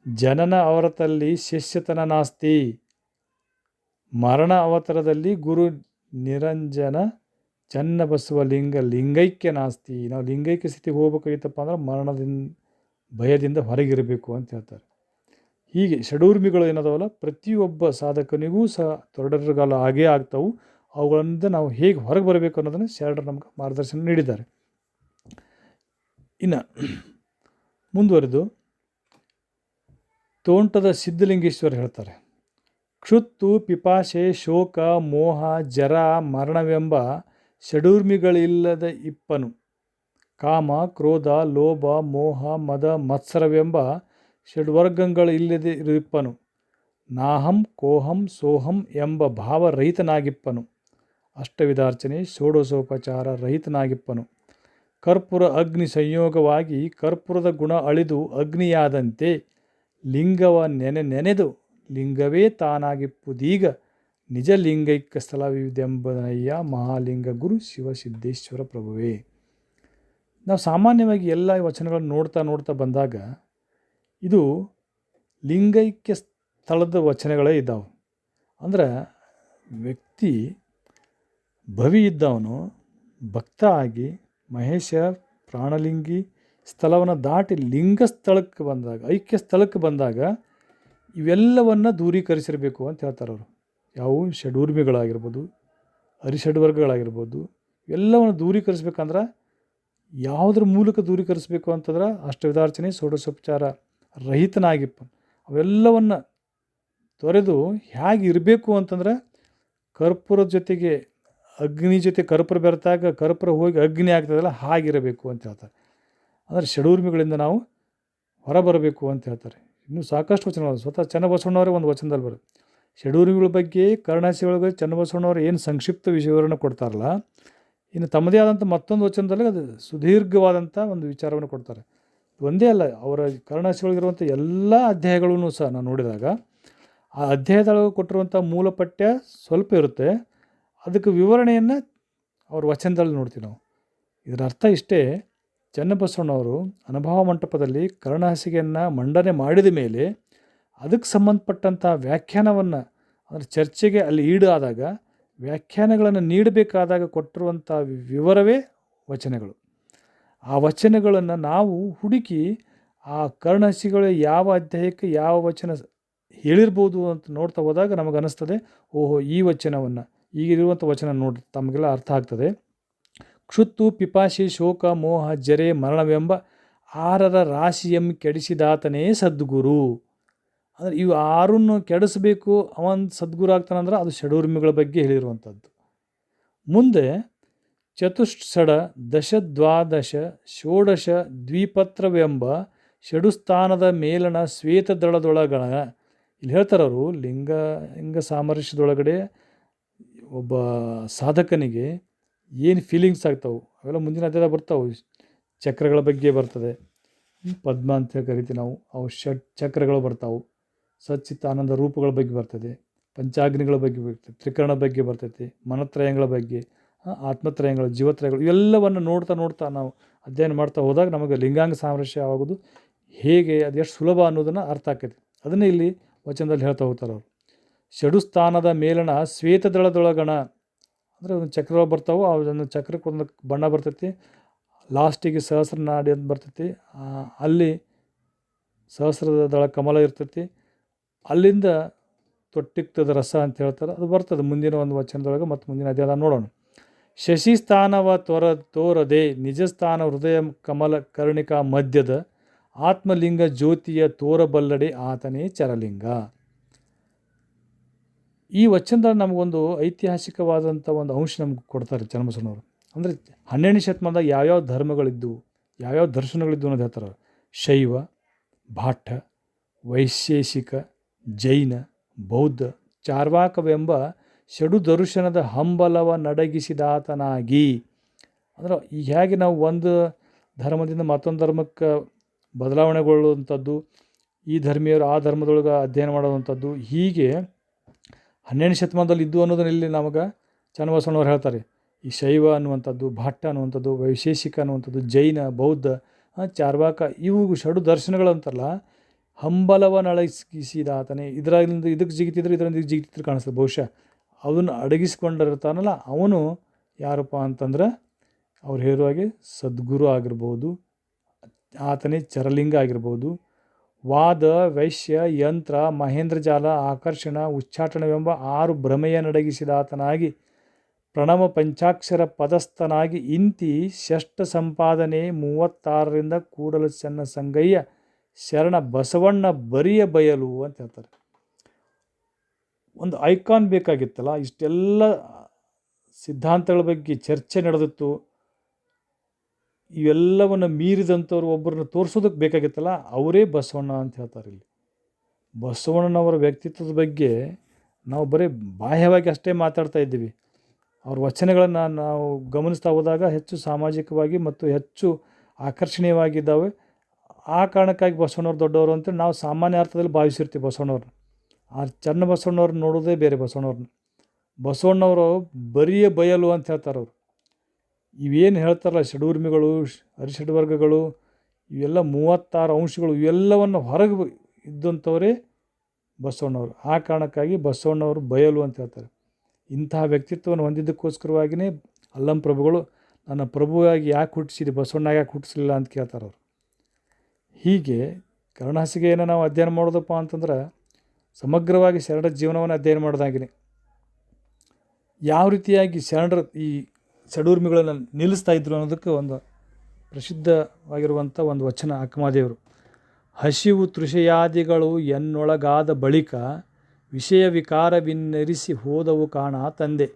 ಜನನ ಅವರತಲ್ಲಿ ಶಿಷ್ಯತನ ನಾಸ್ತಿ. ಮರಣ ಅವತಾರದಲ್ಲಿ ಗುರು ನಿರಂಜನ ಚನ್ನಬಸವ ಲಿಂಗೈಕ್ಯ ನಾಸ್ತಿ. ನಾವು ಲಿಂಗೈಕ್ಯ ಸ್ಥಿತಿಗೆ ಹೋಗ್ಬೇಕಾಗಿತ್ತಪ್ಪ ಅಂದ್ರೆ ಮರಣದಿಂದ ಭಯದಿಂದ ಹೊರಗಿರಬೇಕು ಅಂತ ಹೇಳ್ತಾರೆ. ಹೀಗೆ ಷಡೂರ್ಮಿಗಳು ಏನದವಲ್ಲ ಪ್ರತಿಯೊಬ್ಬ ಸಾಧಕನಿಗೂ ಸಹ ತೊಡರುಗಾಲ ಆಗೇ ಆಗ್ತಾವು. ಅವುಗಳಿಂದ ನಾವು ಹೇಗೆ ಹೊರಗೆ ಬರಬೇಕು ಅನ್ನೋದನ್ನು ಶರಣರು ನಮ್ಗೆ ಮಾರ್ಗದರ್ಶನ ನೀಡಿದ್ದಾರೆ. ಇನ್ನು ಮುಂದುವರೆದು ತೋಂಟದ ಸಿದ್ಧಲಿಂಗೇಶ್ವರ ಹೇಳ್ತಾರೆ, ಕ್ಷುತ್ತು ಪಿಪಾಸೆ ಶೋಕ ಮೋಹ ಜರ ಮರಣವೆಂಬ ಷಡೂರ್ಮಿಗಳಿಲ್ಲದ ಇಪ್ಪನು. ಕಾಮ ಕ್ರೋಧ ಲೋಭ ಮೋಹ ಮದ ಮತ್ಸರವೆಂಬ ಷಡ್ವರ್ಗಗಳಿಲ್ಲದೆ ಇರಿಪ್ಪನು. ನಾಹಂ ಕೋಹಂ ಸೋಹಂ ಎಂಬ ಭಾವರಹಿತನಾಗಿಪ್ಪನು. ಅಷ್ಟವಿಧಾರ್ಚನೆ ಷೋಡಶೋಪಚಾರ ರಹಿತನಾಗಿಪ್ಪನು. ಕರ್ಪೂರ ಅಗ್ನಿ ಸಂಯೋಗವಾಗಿ ಕರ್ಪೂರದ ಗುಣ ಅಳಿದು ಅಗ್ನಿಯಾದಂತೆ ಲಿಂಗವ ನೆನೆದು ಲಿಂಗವೇ ತಾನಾಗಿಪ್ಪುದೀಗ ನಿಜ ಲಿಂಗೈಕ್ಯ ಸ್ಥಳವಿದೆಂಬುದನಯ್ಯ ಮಹಾಲಿಂಗ ಗುರು ಶಿವಸಿದ್ದೇಶ್ವರ ಪ್ರಭುವೇ. ನಾವು ಸಾಮಾನ್ಯವಾಗಿ ಎಲ್ಲ ವಚನಗಳನ್ನು ನೋಡ್ತಾ ಬಂದಾಗ ಇದು ಲಿಂಗೈಕ್ಯ ಸ್ಥಳದ ವಚನಗಳೇ ಇದ್ದಾವೆ. ಅಂದ್ರೆ ವ್ಯಕ್ತಿ ಭವಿ ಇದ್ದವನು ಭಕ್ತ ಆಗಿ ಮಹೇಶ ಪ್ರಾಣಲಿಂಗಿ ಸ್ಥಳವನ್ನು ದಾಟಿ ಲಿಂಗ ಸ್ಥಳಕ್ಕೆ ಬಂದಾಗ ಐಕ್ಯ ಸ್ಥಳಕ್ಕೆ ಬಂದಾಗ ಇವೆಲ್ಲವನ್ನು ದೂರೀಕರಿಸಿರಬೇಕು ಅಂತ ಹೇಳ್ತಾರೆ ಅವರು. ಯಾವುವು ಷಡೂರ್ಮಿಗಳಾಗಿರ್ಬೋದು, ಅರಿಷಡ್ವರ್ಗಗಳಾಗಿರ್ಬೋದು, ಇವೆಲ್ಲವನ್ನು ದೂರೀಕರಿಸ್ಬೇಕಂದ್ರೆ ಯಾವುದ್ರ ಮೂಲಕ ದೂರೀಕರಿಸಬೇಕು ಅಂತಂದ್ರೆ ಅಷ್ಟವಿಧಾರ್ಚನೆ ಷೋಡಶೋಪಚಾರ ರಹಿತನಾಗಿ ಅವೆಲ್ಲವನ್ನು ತೊರೆದು ಹೇಗೆ ಇರಬೇಕು ಅಂತಂದ್ರೆ ಕರ್ಪೂರದ ಜೊತೆಗೆ ಅಗ್ನಿ ಜೊತೆ ಕರ್ಪೂರ ಬೆರೆತಾಗ ಕರ್ಪೂರ ಹೋಗಿ ಅಗ್ನಿ ಆಗ್ತದಲ್ಲ ಹಾಗಿರಬೇಕು ಅಂತ ಹೇಳ್ತಾರೆ. ಅಂದರೆ ಷಡೂರ್ಮಿಗಳಿಂದ ನಾವು ಹೊರಬರಬೇಕು ಅಂತ ಹೇಳ್ತಾರೆ. ಇನ್ನೂ ಸಾಕಷ್ಟು ವಚನಗಳು ಸ್ವತಃ ಚನ್ನಬಸವಣ್ಣವರೇ ಒಂದು ವಚನದಲ್ಲಿ ಬರುತ್ತೆ. ಷಡೂರ್ಮಿಗಳ ಬಗ್ಗೆ ಕರುಣಾಸಿ ಒಳಗೆ ಚನ್ನಬಸವಣ್ಣವರು ಏನು ಸಂಕ್ಷಿಪ್ತ ವಿವರಣೆ ಕೊಡ್ತಾರಲ್ಲ, ಇನ್ನು ತಮ್ಮದೇ ಆದಂಥ ಮತ್ತೊಂದು ವಚನದಲ್ಲಿ ಅದು ಸುದೀರ್ಘವಾದಂಥ ಒಂದು ವಿಚಾರವನ್ನು ಕೊಡ್ತಾರೆ. ಒಂದೇ ಅಲ್ಲ, ಅವರ ಕರುಣಾಸಿ ಒಳಗಿರುವಂಥ ಎಲ್ಲ ಅಧ್ಯಾಯಗಳೂ ಸಹ ನಾನು ನೋಡಿದಾಗ ಆ ಅಧ್ಯಾಯದೊಳಗೆ ಕೊಟ್ಟಿರುವಂಥ ಮೂಲ ಪಠ್ಯ ಸ್ವಲ್ಪ ಇರುತ್ತೆ, ಅದಕ್ಕೆ ವಿವರಣೆಯನ್ನು ಅವ್ರ ವಚನದಲ್ಲಿ ನೋಡ್ತೀವಿ ನಾವು. ಇದರ ಅರ್ಥ ಇಷ್ಟೇ, ಚನ್ನಬಸವಣ್ಣವರು ಅನುಭವ ಮಂಟಪದಲ್ಲಿ ಕರುಣಾಸಿಗೆಯನ್ನು ಮಂಡನೆ ಮಾಡಿದ ಮೇಲೆ ಅದಕ್ಕೆ ಸಂಬಂಧಪಟ್ಟಂಥ ವ್ಯಾಖ್ಯಾನವನ್ನು ಅಂದರೆ ಚರ್ಚೆಗೆ ಅಲ್ಲಿ ಈಡಾದಾಗ ವ್ಯಾಖ್ಯಾನಗಳನ್ನು ನೀಡಬೇಕಾದಾಗ ಕೊಟ್ಟಿರುವಂಥ ವಿವರವೇ ವಚನಗಳು. ಆ ವಚನಗಳನ್ನು ನಾವು ಹುಡುಕಿ ಆ ಕರುಣಾಸಿಗಳು ಯಾವ ಅಧ್ಯಾಯಕ್ಕೆ ಯಾವ ವಚನ ಹೇಳಿರ್ಬೋದು ಅಂತ ನೋಡ್ತಾ ಹೋದಾಗ ನಮಗೆ ಅನ್ನಿಸ್ತದೆ, ಓಹೋ ಈ ವಚನವನ್ನು ಈಗಿರುವಂಥ ವಚನ ನೋಡಿ ತಮಗೆಲ್ಲ ಅರ್ಥ ಆಗ್ತದೆ. ಕ್ಷುತ್ತು ಪಿಪಾಶಿ ಶೋಕ ಮೋಹ ಜರೆ ಮರಣವೆಂಬ ಆರರ ರಾಶಿಯಂ ಕೆಡಿಸಿದಾತನೇ ಸದ್ಗುರು. ಅಂದರೆ ಇವು ಆರನ್ನು ಕೆಡಿಸಬೇಕು ಅವನ್ ಸದ್ಗುರು ಆಗ್ತಾನಂದ್ರೆ ಅದು ಷಡೂರ್ಮಿಗಳ ಬಗ್ಗೆ ಹೇಳಿರುವಂಥದ್ದು. ಮುಂದೆ ಚತುಷ್ಷಡ ದಶ ದ್ವಾದಶ ಷೋಡಶ ದ್ವಿಪತ್ರವೆಂಬ ಷಡುಸ್ಥಾನದ ಮೇಲಣ ಶ್ವೇತದಳದೊಳಗಣ ಇಲ್ಲಿ ಹೇಳ್ತಾರವರು ಲಿಂಗ ಸಾಮರಸ್ಯದೊಳಗಡೆ ಒಬ್ಬ ಸಾಧಕನಿಗೆ ಏನು ಫೀಲಿಂಗ್ಸ್ ಆಗ್ತಾವೆ ಅವೆಲ್ಲ ಮುಂದಿನ ಅಧ್ಯಾಯ ಬರ್ತಾವೆ. ಚಕ್ರಗಳ ಬಗ್ಗೆ ಬರ್ತದೆ, ಪದ್ಮ ಅಂತ ಕರಿತೀವಿ ನಾವು, ಅವು ಚಕ್ರಗಳು ಬರ್ತಾವೆ. ಸಚ್ಚಿತ್ತಾನಂದ ರೂಪಗಳ ಬಗ್ಗೆ ಬರ್ತದೆ, ಪಂಚಾಗ್ನಿಗಳ ಬಗ್ಗೆ ಬರ್ತದೆ, ತ್ರಿಕರಣ ಬಗ್ಗೆ ಬರ್ತೈತಿ, ಮನತ್ರಯಗಳ ಬಗ್ಗೆ, ಆತ್ಮತ್ರಯಗಳು, ಜೀವತ್ರಯಗಳು ಇವೆಲ್ಲವನ್ನು ನೋಡ್ತಾ ನಾವು ಅಧ್ಯಯನ ಮಾಡ್ತಾ ಹೋದಾಗ ನಮಗೆ ಲಿಂಗಾಂಗ ಸಾಮರಸ್ಯ ಆಗೋದು ಹೇಗೆ, ಅದು ಎಷ್ಟು ಸುಲಭ ಅನ್ನೋದನ್ನು ಅರ್ಥ ಆಕೈತಿ. ಅದನ್ನೇ ಇಲ್ಲಿ ವಚನದಲ್ಲಿ ಹೇಳ್ತಾ ಹೋಗ್ತಾರೆ ಅವರು. ಷಡುಸ್ಥಾನದ ಮೇಲಣ ಶ್ವೇತದಳದೊಳಗಣ ಅಂದರೆ ಒಂದು ಚಕ್ರಗಳು ಬರ್ತಾವೆ, ಅದನ್ನು ಚಕ್ರಕ್ಕೆ ಒಂದು ಬಣ್ಣ ಬರ್ತೈತಿ, ಲಾಸ್ಟಿಗೆ ಸಹಸ್ರ ನಾಡಿ ಅಂತ ಬರ್ತೈತಿ, ಅಲ್ಲಿ ಸಹಸ್ರದ ದಳ ಕಮಲ ಇರ್ತೈತಿ, ಅಲ್ಲಿಂದ ತೊಟ್ಟಿಕ್ತದ ರಸ ಅಂತ ಹೇಳ್ತಾರೆ, ಅದು ಬರ್ತದೆ ಮುಂದಿನ ಒಂದು ವಚನದೊಳಗೆ. ಮತ್ತು ಮುಂದಿನ ಅಧ್ಯಾಯ ನೋಡೋಣ. ಶಶಿಸ್ಥಾನವ ತೋರದೆ ನಿಜಸ್ಥಾನ ಹೃದಯ ಕಮಲ ಕರ್ಣಿಕಾ ಮಧ್ಯದ ಆತ್ಮಲಿಂಗ ಜ್ಯೋತಿಯ ತೋರಬಲ್ಲಡೆ ಆತನೇ ಚರಲಿಂಗ. ಈ ವಚನದಲ್ಲಿ ನಮಗೊಂದು ಐತಿಹಾಸಿಕವಾದಂಥ ಒಂದು ಅಂಶ ನಮ್ಗೆ ಕೊಡ್ತಾರೆ ಚನ್ನಬಸವಣ್ಣವರು. ಅಂದರೆ 12ನೇ ಶತಮಾನದಾಗ ಯಾವ್ಯಾವ ಧರ್ಮಗಳಿದ್ದವು, ಯಾವ್ಯಾವ ದರ್ಶನಗಳಿದ್ದವು ಅನ್ನೋದು ಹೇಳ್ತಾರೆ. ಶೈವ, ಭಾಟ್ಟ, ವೈಶೇಷಿಕ, ಜೈನ, ಬೌದ್ಧ, ಚಾರ್ವಾಕವೆಂಬ ಷಡು ದರ್ಶನದ ಹಂಬಲವ ನಡಗಿಸಿದಾತನಾಗಿ. ಅಂದ್ರೆ ಈಗ ಹೇಗೆ ನಾವು ಒಂದು ಧರ್ಮದಿಂದ ಮತ್ತೊಂದು ಧರ್ಮಕ್ಕೆ ಬದಲಾವಣೆಗೊಳ್ಳುವಂಥದ್ದು, ಈ ಧರ್ಮೀಯರು ಆ ಧರ್ಮದೊಳಗೆ ಅಧ್ಯಯನ ಮಾಡುವಂಥದ್ದು, ಹೀಗೆ 12ನೇ ಶತಮಾನದಲ್ಲಿ ಇದ್ದು ಅನ್ನೋದನ್ನ ಇಲ್ಲಿ ನಮಗೆ ಚನ್ನಬಸವಣ್ಣವ್ರು ಹೇಳ್ತಾರೆ. ಈ ಶೈವ ಅನ್ನುವಂಥದ್ದು, ಭಾಟ್ಟ ಅನ್ನುವಂಥದ್ದು, ವೈಶೇಷಿಕ ಅನ್ನುವಂಥದ್ದು, ಜೈನ, ಬೌದ್ಧ, ಚಾರ್ವಾಕ ಇವು ಷಡು ದರ್ಶನಗಳು ಅಂತಾರಲ್ಲ, ಹಂಬಲವ ನಡಗಿಸಿದಾತನೇ. ಇದರಿಂದ ಇದಕ್ಕೆ ಜಿಗಿತಿದ್ರು, ಇದರಿಂದ ಇದಕ್ಕೆ ಜಿಗಿತಿದ್ರು ಕಾಣಿಸ್ತದೆ. ಬಹುಶಃ ಅವನು ಅಡಗಿಸ್ಕೊಂಡಿರ್ತಾನಲ್ಲ ಅವನು ಯಾರಪ್ಪ ಅಂತಂದ್ರೆ ಅವ್ರು ಹೇಳುವಾಗೆ ಸದ್ಗುರು ಆಗಿರ್ಬೋದು, ಆತನೇ ಚರಲಿಂಗ ಆಗಿರ್ಬೋದು. ವಾದ, ವೈಶ್ಯ, ಯಂತ್ರ, ಮಹೇಂದ್ರಜಾಲ, ಆಕರ್ಷಣ, ಉಚ್ಚಾಟನವೆಂಬ 6 ಭ್ರಮೆಯ ನಡಗಿಸಿದಾತನಾಗಿ ಪ್ರಣವ ಪಂಚಾಕ್ಷರ ಪದಸ್ಥನಾಗಿ ಇಂತಿ ಷಷ್ಠ ಸಂಪಾದನೆ 36ರಿಂದ ಕೂಡಲ ಚೆನ್ನ ಸಂಗಯ್ಯ ಶರಣ ಬಸವಣ್ಣ ಬರಿಯ ಬಯಲು ಅಂತ ಹೇಳ್ತಾರೆ. ಒಂದು ಐಕಾನ್ ಬೇಕಾಗಿತ್ತಲ್ಲ, ಇಷ್ಟೆಲ್ಲ ಸಿದ್ಧಾಂತಗಳ ಬಗ್ಗೆ ಚರ್ಚೆ ನಡೆದಿತ್ತು, ಇವೆಲ್ಲವನ್ನು ಮೀರಿದಂಥವ್ರು ಒಬ್ಬರನ್ನ ತೋರಿಸೋದಕ್ಕೆ ಬೇಕಾಗಿತ್ತಲ್ಲ, ಅವರೇ ಬಸವಣ್ಣ ಅಂತ ಹೇಳ್ತಾರೆ. ಇಲ್ಲಿ ಬಸವಣ್ಣನವರ ವ್ಯಕ್ತಿತ್ವದ ಬಗ್ಗೆ ನಾವು ಬರೀ ಬಾಹ್ಯವಾಗಿ ಅಷ್ಟೇ ಮಾತಾಡ್ತಾ ಇದ್ದೀವಿ. ಅವ್ರ ವಚನಗಳನ್ನು ನಾವು ಗಮನಿಸ್ತಾ ಹೋದಾಗ ಹೆಚ್ಚು ಸಾಮಾಜಿಕವಾಗಿ ಮತ್ತು ಹೆಚ್ಚು ಆಕರ್ಷಣೀಯವಾಗಿದ್ದಾವೆ. ಆ ಕಾರಣಕ್ಕಾಗಿ ಬಸವಣ್ಣವ್ರು ದೊಡ್ಡವರು ಅಂತೇಳಿ ನಾವು ಸಾಮಾನ್ಯ ಅರ್ಥದಲ್ಲಿ ಭಾವಿಸಿರ್ತೀವಿ ಬಸವಣ್ಣವ್ರನ್ನ. ಆ ಚನ್ನಬಸವಣ್ಣವ್ರನ್ನ ನೋಡೋದೇ ಬೇರೆ. ಬಸವಣ್ಣವರು ಬರಿಯ ಬಯಲು ಅಂತ ಹೇಳ್ತಾರೆ. ಅವರು ಇವೇನು ಹೇಳ್ತಾರಲ್ಲ, ಷಡೂರ್ಮಿಗಳು, ಅರಿಷಡ್ವರ್ಗಗಳು, ಇವೆಲ್ಲ 36 ಅಂಶಗಳು, ಇವೆಲ್ಲವನ್ನು ಹೊರಗೆ ಇದ್ದಂಥವರೇ ಬಸವಣ್ಣವರು. ಆ ಕಾರಣಕ್ಕಾಗಿ ಬಸವಣ್ಣವರು ಬಯಲು ಅಂತ ಹೇಳ್ತಾರೆ. ಇಂತಹ ವ್ಯಕ್ತಿತ್ವವನ್ನು ಹೊಂದಿದ್ದಕ್ಕೋಸ್ಕರವಾಗಿಯೇ ಅಲ್ಲಂ ಪ್ರಭುಗಳು ನನ್ನ ಪ್ರಭುವಾಗಿ ಯಾಕೆ ಹುಟ್ಟಿಸಿದೆ, ಬಸವಣ್ಣ ಯಾಕೆ ಹುಟ್ಟಿಸಲಿಲ್ಲ ಅಂತ ಕೇಳ್ತಾರೆ ಅವರು. ಹೀಗೆ ಕರುಣಾಸಿಗೆಯನ್ನು ನಾವು ಅಧ್ಯಯನ ಮಾಡೋದಪ್ಪ ಅಂತಂದ್ರೆ ಸಮಗ್ರವಾಗಿ ಶರಣರ ಜೀವನವನ್ನು ಅಧ್ಯಯನ ಮಾಡೋದಾಗಿನೇ ಯಾವ ರೀತಿಯಾಗಿ ಶರಣರ ಈ ಷಡೂರ್ಮಿಗಳನ್ನು ನಿಲ್ಲಿಸ್ತಾ ಇದ್ರು ಅನ್ನೋದಕ್ಕೆ ಒಂದು ಪ್ರಸಿದ್ಧವಾಗಿರುವಂಥ ಒಂದು ವಚನ ಅಕ್ಕಮಹಾದೇವರು. ಹಸಿವು ತೃಷೆಯಾದಿಗಳು ಎನ್ನೊಳಗಾದ ಬಳಿಕ ವಿಷಯ ವಿಕಾರವಿನ್ನರಿಸಿ ಹೋದವು ಕಾಣ ತಂದೆ.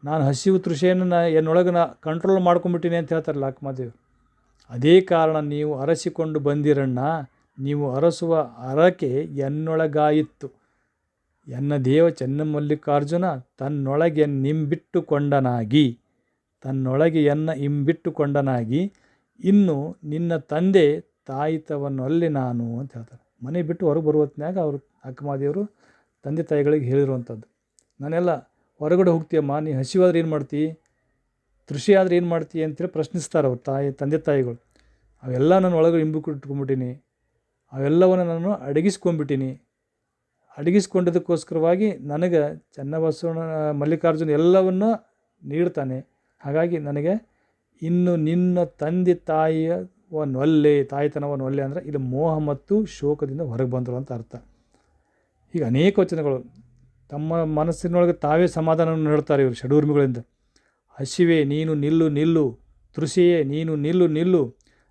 ನಾನು ಹಸಿವು ತೃಷೆಯನ್ನು ಎನ್ನೊಳಗೆ ಕಂಟ್ರೋಲ್ ಮಾಡ್ಕೊಂಬಿಟ್ಟಿನಿ ಅಂತ ಹೇಳ್ತಾರಲ್ಲ ಅಕ್ಕಮಹಾದೇವರು. ಅದೇ ಕಾರಣ ನೀವು ಅರಸಿಕೊಂಡು ಬಂದಿರಣ್ಣ, ನೀವು ಅರಸುವ ಅರಕೆ ಎನ್ನೊಳಗಾಯಿತ್ತು. ಎನ್ನ ದೇವ ಚೆನ್ನಮಲ್ಲಿಕಾರ್ಜುನ ತನ್ನೊಳಗೆ ಇಂಬಿಟ್ಟುಕೊಂಡನಾಗಿ ಇನ್ನು ನಿನ್ನ ತಂದೆ ತಾಯಿತವನ್ನೊಲ್ಲಿ ನಾನು ಅಂತ ಹೇಳ್ತಾರೆ. ಮನೆ ಬಿಟ್ಟು ಹೊರಗೆ ಬರುವ ಹೊತ್ನ್ಯಾಗ ಅವರು ಅಕ್ಕಮಹಾದೇವರು ತಂದೆ ತಾಯಿಗಳಿಗೆ ಹೇಳಿರುವಂಥದ್ದು. ನಾನೆಲ್ಲ ಹೊರಗಡೆ ಹೋಗ್ತೀಯಮ್ಮ, ನೀ ಹಸಿವಾದ್ರೆ ಏನು ಮಾಡ್ತೀವಿ, ತೃಷಿ ಆದರೆ ಏನು ಮಾಡ್ತೀವಿ ಅಂತೇಳಿ ಪ್ರಶ್ನಿಸ್ತಾರೆ ಅವ್ರ ತಂದೆ ತಾಯಿಗಳು. ಅವೆಲ್ಲ ನಾನು ಒಳಗಡೆ ಇಟ್ಕೊಂಡ್ಬಿಟ್ಟೀನಿ, ಅವೆಲ್ಲವನ್ನು ನಾನು ಅಡಗಿಸ್ಕೊಂಡಿದ್ದಕ್ಕೋಸ್ಕರವಾಗಿ ನನಗೆ ಚನ್ನಬಸವಣ್ಣ ಮಲ್ಲಿಕಾರ್ಜುನ ಎಲ್ಲವನ್ನು ನೀಡ್ತಾನೆ. ಹಾಗಾಗಿ ನನಗೆ ಇನ್ನು ನಿನ್ನ ತಂದೆ ತಾಯಿತನವನ್ನು ಒಲ್ಲೆ ಅಂದರೆ ಇಲ್ಲಿ ಮೋಹ ಮತ್ತು ಶೋಕದಿಂದ ಹೊರಗೆ ಬಂದರು ಅಂತ ಅರ್ಥ. ಹೀಗೆ ಅನೇಕ ವಚನಗಳು ತಮ್ಮ ಮನಸ್ಸಿನೊಳಗೆ ತಾವೇ ಸಮಾಧಾನವನ್ನು ನೀಡ್ತಾರೆ ಇವರು ಷಡೂರ್ಮಿಗಳಿಂದ. ಹಸಿವೆ ನೀನು ನಿಲ್ಲು, ತೃಷೆಯೇ ನೀನು ನಿಲ್ಲು,